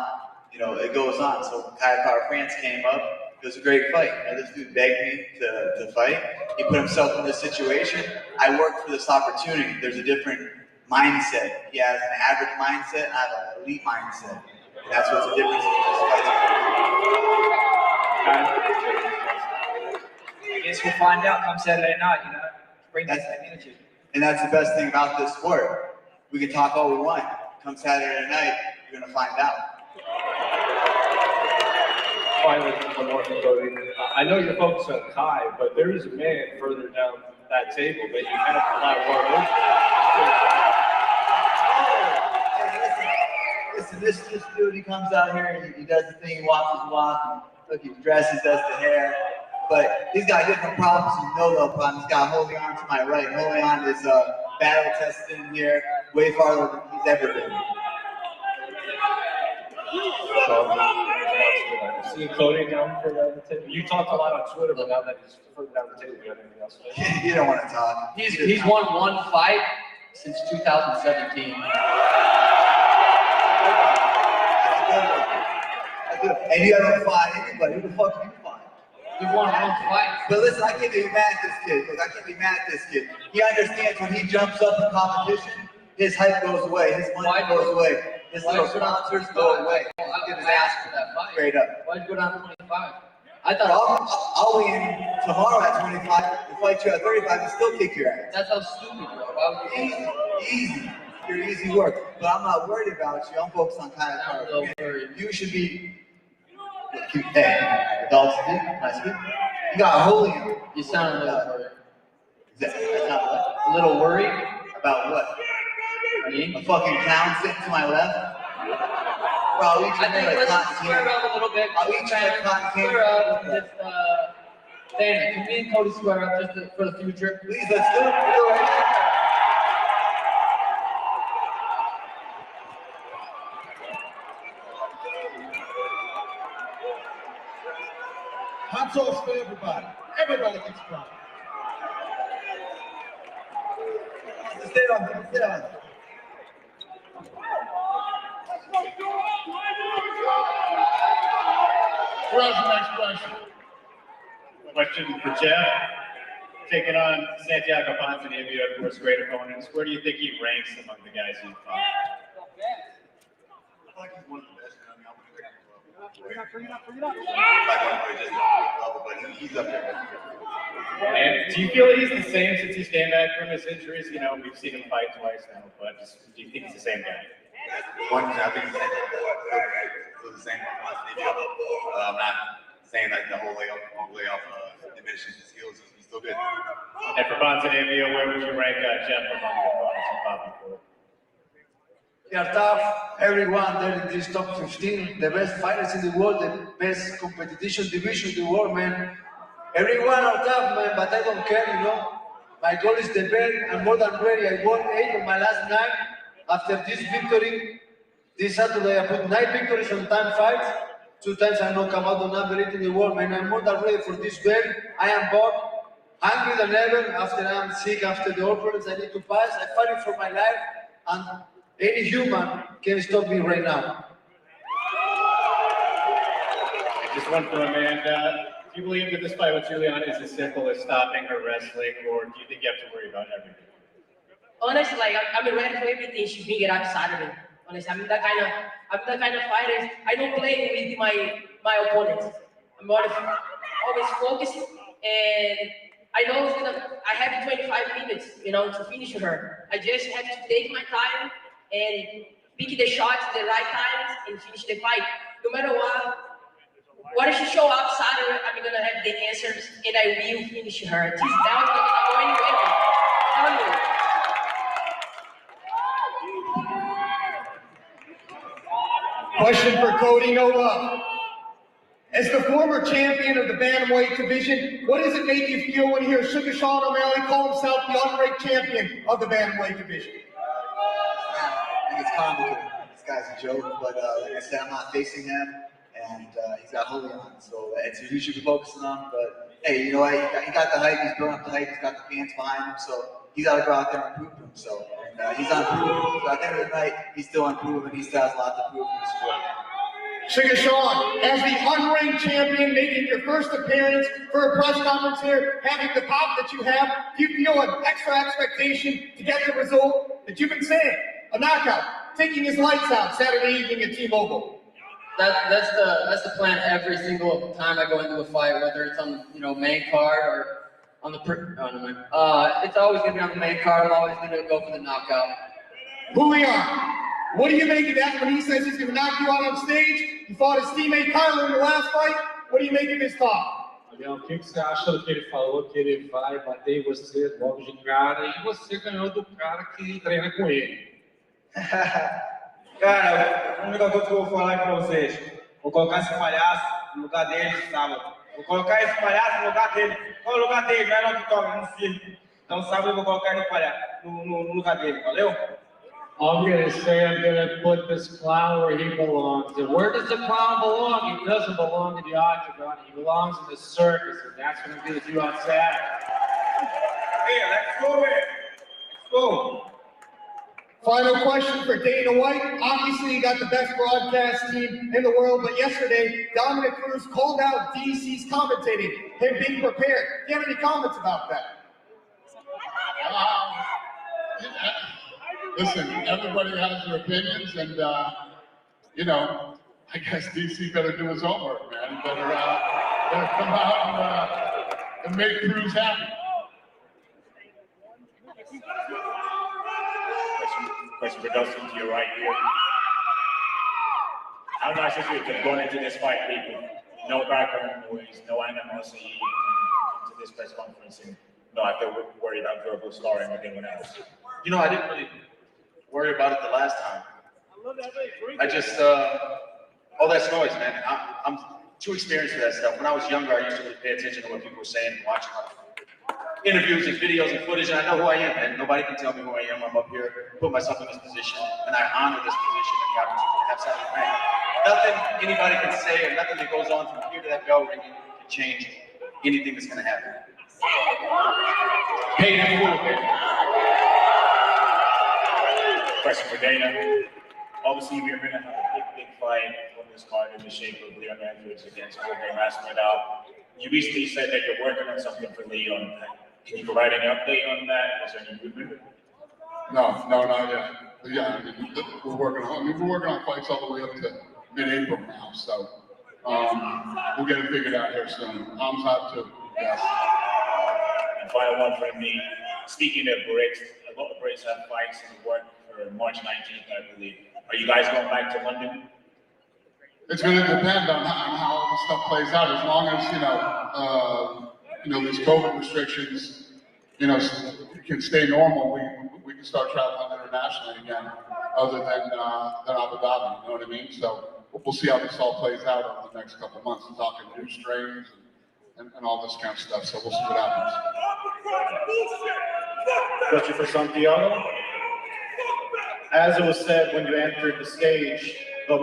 you know, it goes on. So when Kai France came up, it was a great fight. You know, this dude begged me to fight. He put himself in this situation. I worked for this opportunity. There's a different mindset. He has an average mindset, and I have an elite mindset. And that's what's the difference in this fight. I guess we'll find out come Saturday night, you know. Bring that same energy. And that's the best thing about this sport. We can talk all we want. Come Saturday night, you're going to find out. Finally, one more from Cody. I know you're focused on Kai, but there is a man further down that table that you have a lot more of. Listen, this dude, he comes out here and he does the thing, he walks his walk, and look, he dresses, does the hair. But he's got different problems and no problems. He's got holding on to my right. Holding on is battle tested in here way farther than he's ever been. See Cody down further down the table. You talked a lot on Twitter, but now that he's further down the table, you have anything else to say? You don't want to talk. He's won one fight since 2017. And you haven't fought anybody. Who the fuck you fight? You won one fight. But listen, I can't be mad at this kid. Look, I can't be mad at this kid. He understands when he jumps up in competition, his hype goes away, his money goes away, his little sponsors go away. I'll get his ass for that fight. Straight up. Why'd you go down to 25? I thought I'll be in tomorrow at 25 and fight you at 35 and still kick your ass. That's how stupid you are. Why would you Easy. You're easy work. But I'm not worried about you. I'm focused on kind of you should be. Hey, adults, nice kid. You got a hole in you. You sound a little worried. That's not a little worried? About what? A fucking clown sitting to my left? Bro, I'll eat I think like let's cotton square candy. up a little bit. I'll eat you like cotton candy. Square up. Just, Dana, can me and Cody square up just for the future? Please, let's do it. Hot sauce for everybody. Everybody gets proud. Stay on, stay on. Who has the next question? Question for Jeff. Taking on Santiago Ponzinibbio, of course, great opponents. Where do you think he ranks among the guys you've fought? I like he's one of the best. I mean, but he's up there. And do you feel that he's the same since he's came back from his injuries? You know, we've seen him fight twice now, but do you think he's the same guy? I think he's the same. I'm not saying like the whole way off diminishing his skills. He's still good. And for Ponzinibbio, where would you rank Jeff among the opponents you fought before? They are tough. Everyone there in this top 15, the best fighters in the world, the best competition division in the world, man. Everyone are tough, man, but I don't care, you know. My goal is the best. I'm more than ready. I won 8 of my last 9. After this victory, this Saturday I put 9 victories on 10 fights. 2 times I knock out the number 8 in the world, man. I'm more than ready for this belt. I am back, hungry than ever. After I'm sick, after the opponents I need to pass, I'm fighting for my life, and any human can stop me right now. Just one for Amanda. Do you believe that this fight with Juliana is as simple as stopping her wrestling, or do you think you have to worry about everything? Honestly, like I'm ready for everything. She bring it up Saturday. Honestly, I'm the kind of fighter. I don't play with my opponents. I'm always focused, and I know I have 25 minutes, you know, to finish her. I just have to take my time and pick the shots at the right times and finish the fight. No matter what if she show up Saturday, I'm gonna have the answers and I will finish her. She's down, not gonna go anywhere. Tell you. Question for Cody No Love. As the former champion of the bantamweight division, what does it make you feel when you hear Sugar Sean O'Malley call himself the unranked champion of the bantamweight division? I think it's comical. This guy's a joke, but like I said, I'm not facing him, and he's got Holy on, so it's who you should be focusing on. But hey, you know what? He got the hype. He's building up the hype. He's got the fans behind him, so he's got to go out there and prove to himself. And he's unproven. So at the end of the night, he's still unproven. He still has a lot to prove in the sport. Sugar Sean, as the unranked champion, making your first appearance for a press conference here, having the pop that you have, do you feel an extra expectation to get the result that you've been saying? A knockout, taking his lights out Saturday evening at T-Mobile. That's the plan every single time I go into a fight, whether it's on main card or on the it's always gonna be on the main card. I'm always gonna go for the knockout. Julian, what do you make of that when he says he's gonna knock you out on stage? You fought his teammate Kyler in the last fight. What do you make of his talk? O que você acha do que ele falou, que ele vai bater em você logo de cara e você ganhou do cara que treina com ele? Cara, a única coisa que eu vou falar aqui pra vocês, vou colocar esse palhaço no lugar dele sábado. Vou colocar esse palhaço no lugar dele. Qual é o lugar dele? Não é no Vitória, no circo. Então sábado eu vou colocar ele no lugar dele, valeu? I'm going to say I'm going to put this clown where he belongs. And where does the clown belong? He doesn't belong in the octagon. He belongs in the circus, and that's what I'm going to do on Saturday. Hey, let's go, man. Let's go. Final question for Dana White. Obviously, you got the best broadcast team in the world, but yesterday, Dominic Cruz called out DC's commentating, him being prepared. Do you have any comments about that? Listen, everybody has their opinions, and I guess DC better do his homework, man. He better come out and make Cruz happy. Question for Dustin to your right here. How nice is it to go into this fight, people? No background noise, no animosity, to this press conference, and no have to worry about verbal scarring with anyone else. You know, I didn't really worry about it the last time. I just, all that's noise, man. I'm too experienced for that stuff. When I was younger, I used to really pay attention to what people were saying and watch interviews and videos and footage, and I know who I am, man. Nobody can tell me who I am. I'm up here, put myself in this position, and I honor this position and the opportunity to have something to rank. Nothing anybody can say or nothing that goes on from here to that bell ringing can change anything that's going to happen. Paid in full, baby. Question for Dana. Obviously, we're going to have a big fight on this card in the shape of Leon Andrews against Poirier Masvidal. You recently said that you're working on something for Leon. Can you provide any update on that? Is there any movement? No, not yet. But yeah, I mean, we're working on fights all the way up to mid-April now, so we'll get it figured out here soon. Arms hot too. Yes. And final one from me. Speaking of Brits, a lot of Brits have fights in the work for March 19th, I believe. Are you guys going back to London? It's going to depend on how all this stuff plays out. As long as these COVID restrictions, can stay normal, we can start traveling internationally again, other than Abu Dhabi. You know what I mean? So we'll see how this all plays out over the next couple of months. We're talking new strains and all this kind of stuff. So we'll see what happens. Question for Santiago. As it was said when you entered the stage, the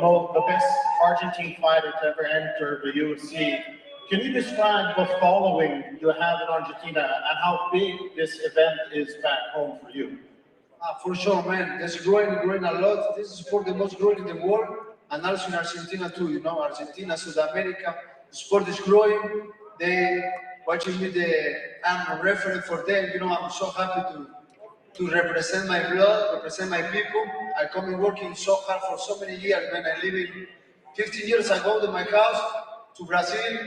best Argentine fighter to ever enter the UFC. Can you describe the following you have in Argentina and how big this event is back home for you? For sure, man. There's growing a lot. This is sport the most growing in the world, and also in Argentina too. Argentina, South America, the sport is growing. They watching me. I'm a referee for them. I'm so happy to represent my blood, represent my people. I come and working so hard for so many years, man. I live 15 years ago in my house to Brazil,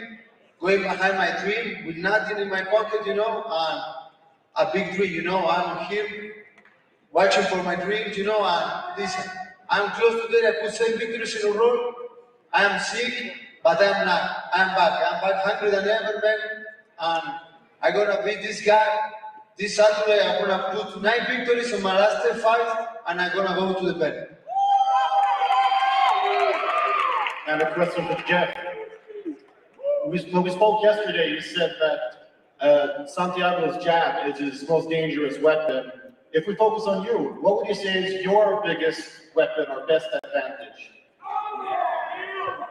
going behind my dream with nothing in my pocket, and a big dream, I'm here watching for my dreams, and listen, I'm close to that. I put 7 victories in a row. I am sick, but I'm not. I'm back hungry than ever, man. And I'm gonna beat this guy. This Saturday, I'm gonna put 9 victories in my last 10 fights, and I'm gonna go to the bed. And a question for Jeff. When we spoke yesterday, you said that Santiago's jab is his most dangerous weapon. If we focus on you, what would you say is your biggest weapon or best advantage?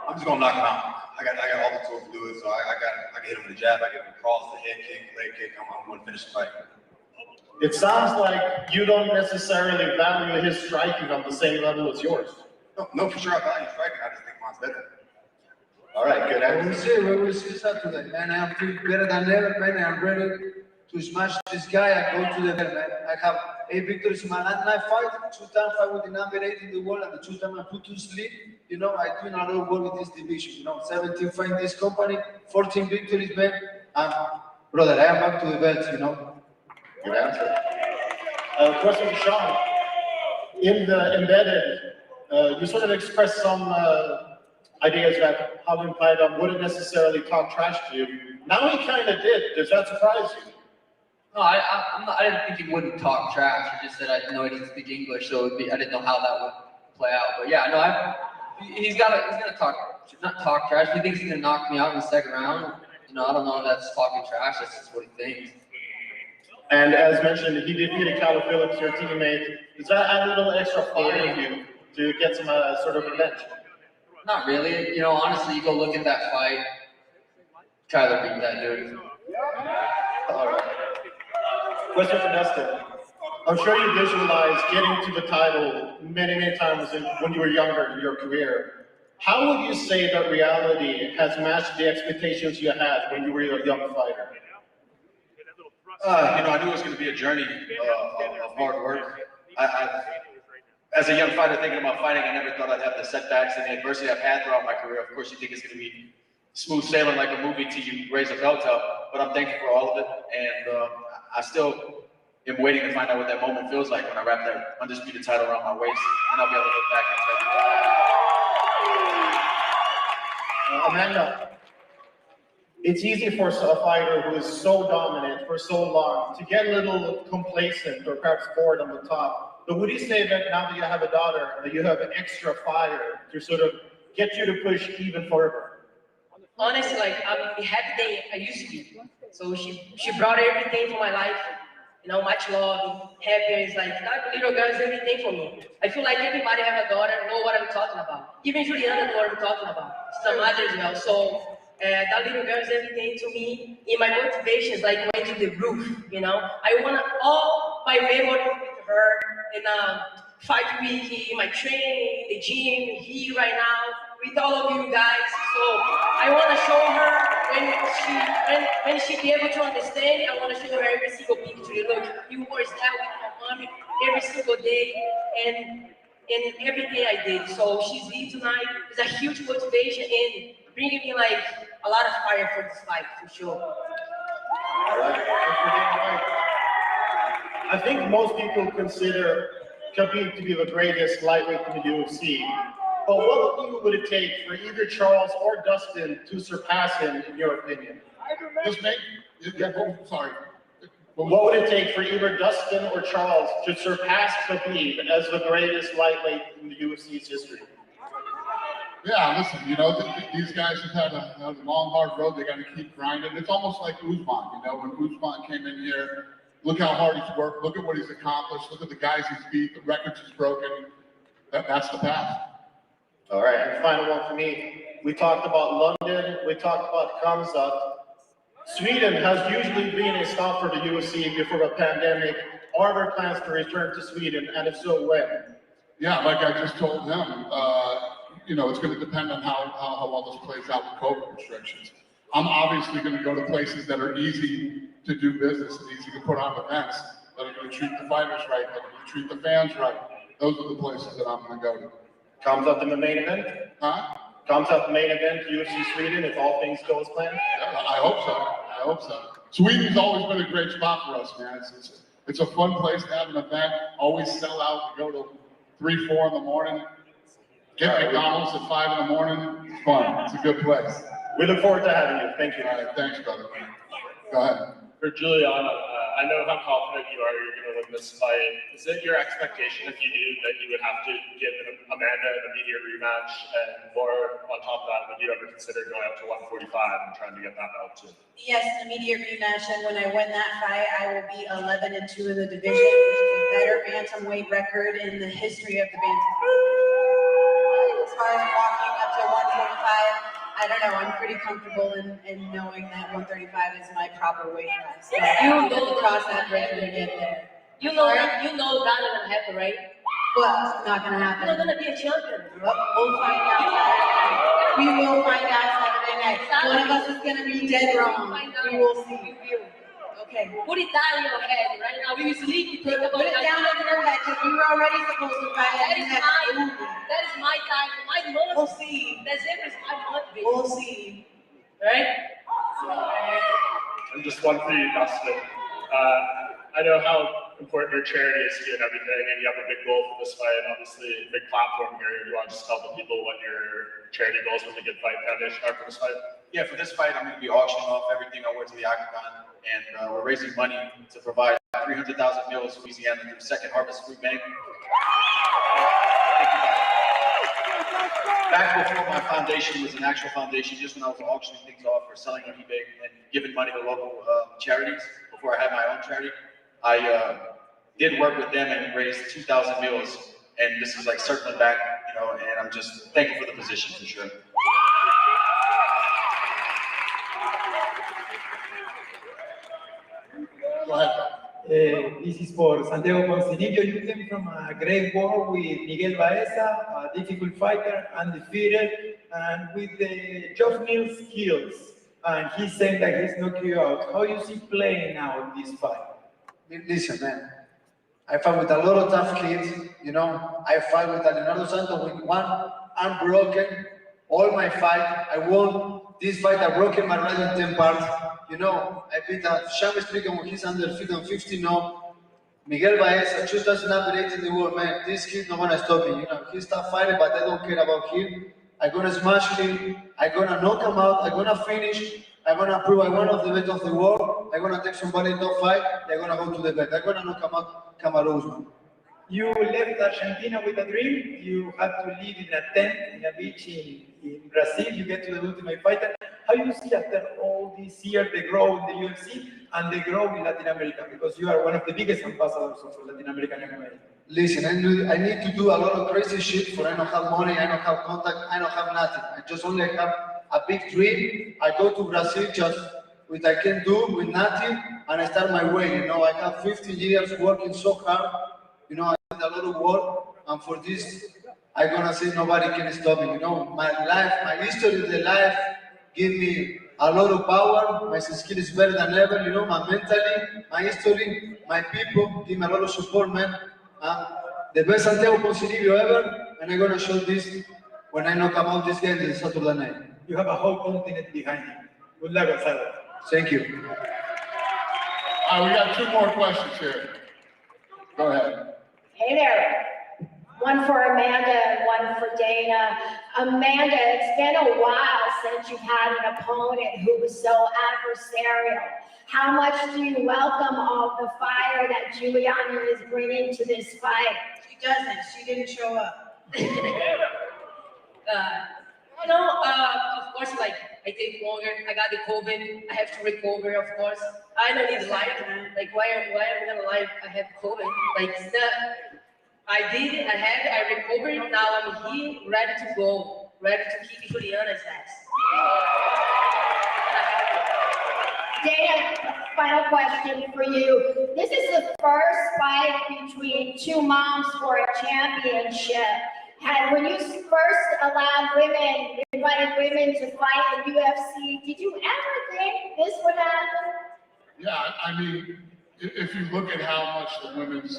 I'm just gonna knock him out. I got all the tools to do it, so I can hit him with a jab, I can hit him with cross, the head kick, leg kick. I'm gonna finish the fight. It sounds like you don't necessarily value his striking on the same level as yours. No, for sure I value striking. I just think mine's better. All right, good answer. We will see Saturday, man. I feel better than ever, man. I'm ready to smash this guy and go to the bed, man. I have 8 victories in my last 9 fights, 2 times fight with the number 8 in the world, and the 2 times I put to sleep. I do a lot of work with this division. 17 fights in this company, 14 victories, man. And brother, I am back to the belt, Good answer. Question for Sean. In the embedded, you sort of expressed some ideas that having Python wouldn't necessarily talk trash to you. Now he kind of did. Does that surprise you? No, I didn't think he wouldn't talk trash. I just said I know he doesn't speak English, so I didn't know how that would play out. But yeah, no, he's gonna not talk trash. He thinks he's gonna knock me out in the second round. I don't know if that's talking trash. That's just what he thinks. And as mentioned, he defeated Calvin Phillips, your teammate. Does that add a little extra fire in you to get some sort of revenge? Not really. Honestly, you go look at that fight. Kyler beat that dude. All right. Question for Dustin. I'm sure you visualized getting to the title many, many times when you were younger in your career. How would you say that reality has matched the expectations you had when you were a young fighter? I knew it was going to be a journey of hard work. As a young fighter thinking about fighting, I never thought I'd have the setbacks and the adversity I've had throughout my career. Of course, you think it's going to be smooth sailing like a movie till you raise a belt up, but I'm thankful for all of it. And I still am waiting to find out what that moment feels like when I wrap that undisputed title around my waist, and I'll be able to look back and tell you. Amanda, it's easy for a fighter who is so dominant for so long to get a little complacent or perhaps bored on the top. But would you say that now that you have a daughter, that you have an extra fire to sort of get you to push even further? Honestly, like I'm happy than I used to be. So she brought everything to my life. You know, much love, happiness, like that little girl is everything for me. I feel like everybody have a daughter, know what I'm talking about. Even Juliana know what I'm talking about. She's a mother as well. So that little girl is everything to me. In my motivations, like went to the roof, you know. I want all my memories with her in fight week, in my training, in the gym, here right now, with all of you guys. So I want to show her when she be able to understand. I want to show her every single picture. Look, you were that with my mommy every single day, and everything I did. So she's here tonight. It's a huge motivation and bringing me like a lot of fire for this fight for sure. All right. I think most people consider Khabib to be the greatest lightweight in the UFC. But what would it take for either Charles or Dustin to surpass him, in your opinion? Sorry. What would it take for either Dustin or Charles to surpass Khabib as the greatest lightweight in the UFC's history? Yeah, listen, you know, these guys have had a long, hard road. They got to keep grinding. It's almost like Usman, you know, when Usman came in here, look how hard he's worked, look at what he's accomplished, look at the guys he's beat, the records he's broken. That's the path. All right, and final one for me. We talked about London, we talked about Kamsat. Sweden has usually been a stop for the UFC before the pandemic. Are there plans to return to Sweden, and if so, when? Yeah, like I just told him, you know, it's going to depend on how well this plays out with COVID restrictions. I'm obviously going to go to places that are easy to do business and easy to put on events, that are going to treat the fighters right, that are going to treat the fans right. Those are the places that I'm going to go to. Comes up in the main event? Huh? Comes up the main event, UFC Sweden, if all things go as planned? I hope so. I hope so. Sweden's always been a great spot for us, man. It's a fun place to have an event. Always sell out. We go to 3, 4 in the morning. Get McDonald's at 5 in the morning. It's fun. It's a good place. We look forward to having you. Thank you. All right. Thanks, brother. Go ahead. For Juliana, I know how confident you are you're going to win this fight. Is it your expectation if you do that you would have to give Amanda an immediate rematch? And more on top of that, would you ever consider going up to 145 and trying to get that belt too? Yes, an immediate rematch, and when I win that fight, I will be 11-2 in the division, which is a better bantamweight record in the history of the bantamweight. As far as walking up to 145, I don't know, I'm pretty comfortable in knowing that 135 is my proper weight class. So I don't have to cross that bridge when I get there. You know that's not gonna happen, right? What's not gonna happen? You're gonna be a champion. We'll find out Saturday night. We will find out Saturday night. One of us is gonna be dead wrong. We will see. Okay. Put it down in your head right now. We sleep, you think about Put it down in your head because we were already supposed to fight. That is my time, my month. We'll see. December is my month, baby. We'll see. Right? And just one for you, Dustin. I know how important your charity is to you and everything, and you have a big goal for this fight, obviously a big platform here. You want to just tell the people what your charity goals with the Good Fight Foundation are for this fight? Yeah, for this fight, I'm going to be auctioning off everything I work to the Octagon, and we're raising money to provide 300,000 meals to Louisiana through Second Harvest Food Bank. Back before my foundation was an actual foundation, just when I was auctioning things off or selling on eBay and giving money to local charities before I had my own charity, I did work with them and raised 2,000 meals, and this is like circling back, you know, and I'm just thankful for the position for sure. Go ahead. This is for Santiago Poncinillo. You came from a great war with Miguel Baeza, a difficult fighter, undefeated, and with the Geoff Neal's skills. And he's saying that he's knocked you out. How you see playing now in this fight? Listen, man. I fight with a lot of tough kids, you know. I fight with Leonardo Santos with one arm broken. All my fight, I won. This fight, I broke my right in 10 parts. You know, I beat Shami Strickland when he's under 50 now. Miguel Baeza, just does not in the world, man. This kid not gonna stop me. You know, he's tough fighter, but I don't care about him. I'm gonna smash him. I'm gonna knock him out. I'm gonna finish. I'm gonna prove I'm one of the best of the world. I'm gonna take somebody in top 5. They're gonna go to the best. I'm gonna knock out Kamaru Usman. You left Argentina with a dream. You had to live in a tent in a beach in Brazil. You get to the Ultimate Fighter. How you see after all these years they grow in the UFC and they grow in Latin America? Because you are one of the biggest ambassadors of Latin American MMA. Listen, I need to do a lot of crazy shit for I don't have money, I don't have contact, I don't have nothing. I just only have a big dream. I go to Brazil just with I can do with nothing and I start my way. You know, I have 15 years working so hard. You know, I did a lot of work, and for this, I'm gonna say nobody can stop me. You know, my life, my history of the life, give me a lot of power. My skill is better than ever. You know, my mentally, my history, my people give me a lot of support, man. The best Santiago Ponzinibbio ever, and I'm gonna show this when I knock out this game this Saturday night. You have a whole continent behind you. Good luck, Gonzalo. Thank you. All right, we got 2 more questions here. Go ahead. Hey there. One for Amanda and one for Dana. Amanda, it's been a while since you've had an opponent who was so adversarial. How much do you welcome all the fire that Juliana is bringing to this fight? She doesn't. She didn't show up. Of course, like, I take longer. I got the COVID. I have to recover, of course. I don't need life. Like, why am I gonna lie? I have COVID. Like, it's not. I recovered. Now I'm here, ready to go, ready to kick Juliana's ass. Dana, final question for you. This is the first fight between 2 moms for a championship. And when you first invited women to fight in UFC, did you ever think this would happen? Yeah, I mean, if you look at how much the women's,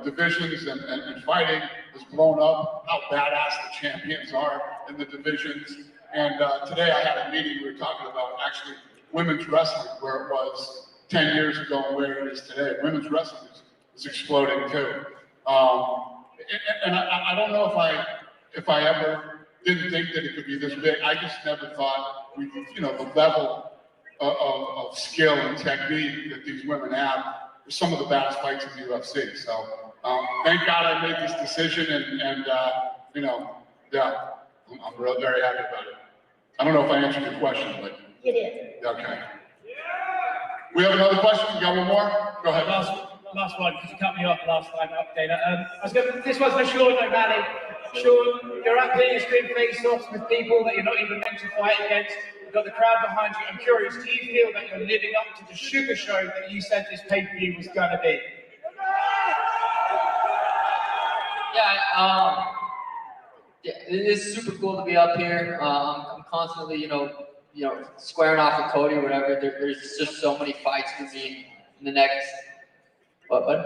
divisions and fighting has blown up, how badass the champions are in the divisions. And today I had a meeting, we were talking about actually women's wrestling, where it was 10 years ago and where it is today. Women's wrestling is exploding too. And I don't know if I ever didn't think that it could be this big. I just never thought the level of skill and technique that these women have are some of the baddest fights in the UFC. So thank God I made this decision, and yeah, I'm really very happy about it. I don't know if I answered your question, but you did. Okay. We have another question. You got one more? Go ahead. Last one, because you cut me off last time up, Dana. This one's for Sean O'Malley. Sean, you're up here, you're screaming face-offs with people that you're not even meant to fight against. You've got the crowd behind you. I'm curious, do you feel that you're living up to the sugar show that you said this pay-per-view was going to be? Yeah, it is super cool to be up here. I'm constantly, squaring off with Cody or whatever. There's just so many fights for me in the next. What, bud?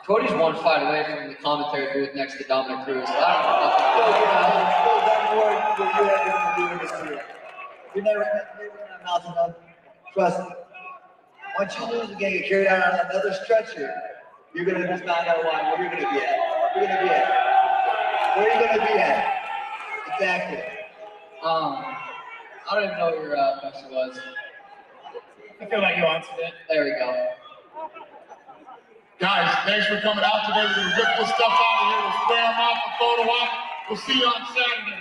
Cody's 1 fight away from the commentary booth next to Dominic Cruz. So I don't know. What you are going to do in this year. You never run out of mouth. Trust me. Once you lose, you're going to get carried out on another stretcher. You're going to just find out where you're going to be at. Where you're going to be at. Where are you going to be at? Exactly. I don't even know what your question was. I feel like you answered it. There we go. Guys, thanks for coming out today. We're going to rip this stuff out of here. We'll square them off and photo op. We'll see you on Saturday.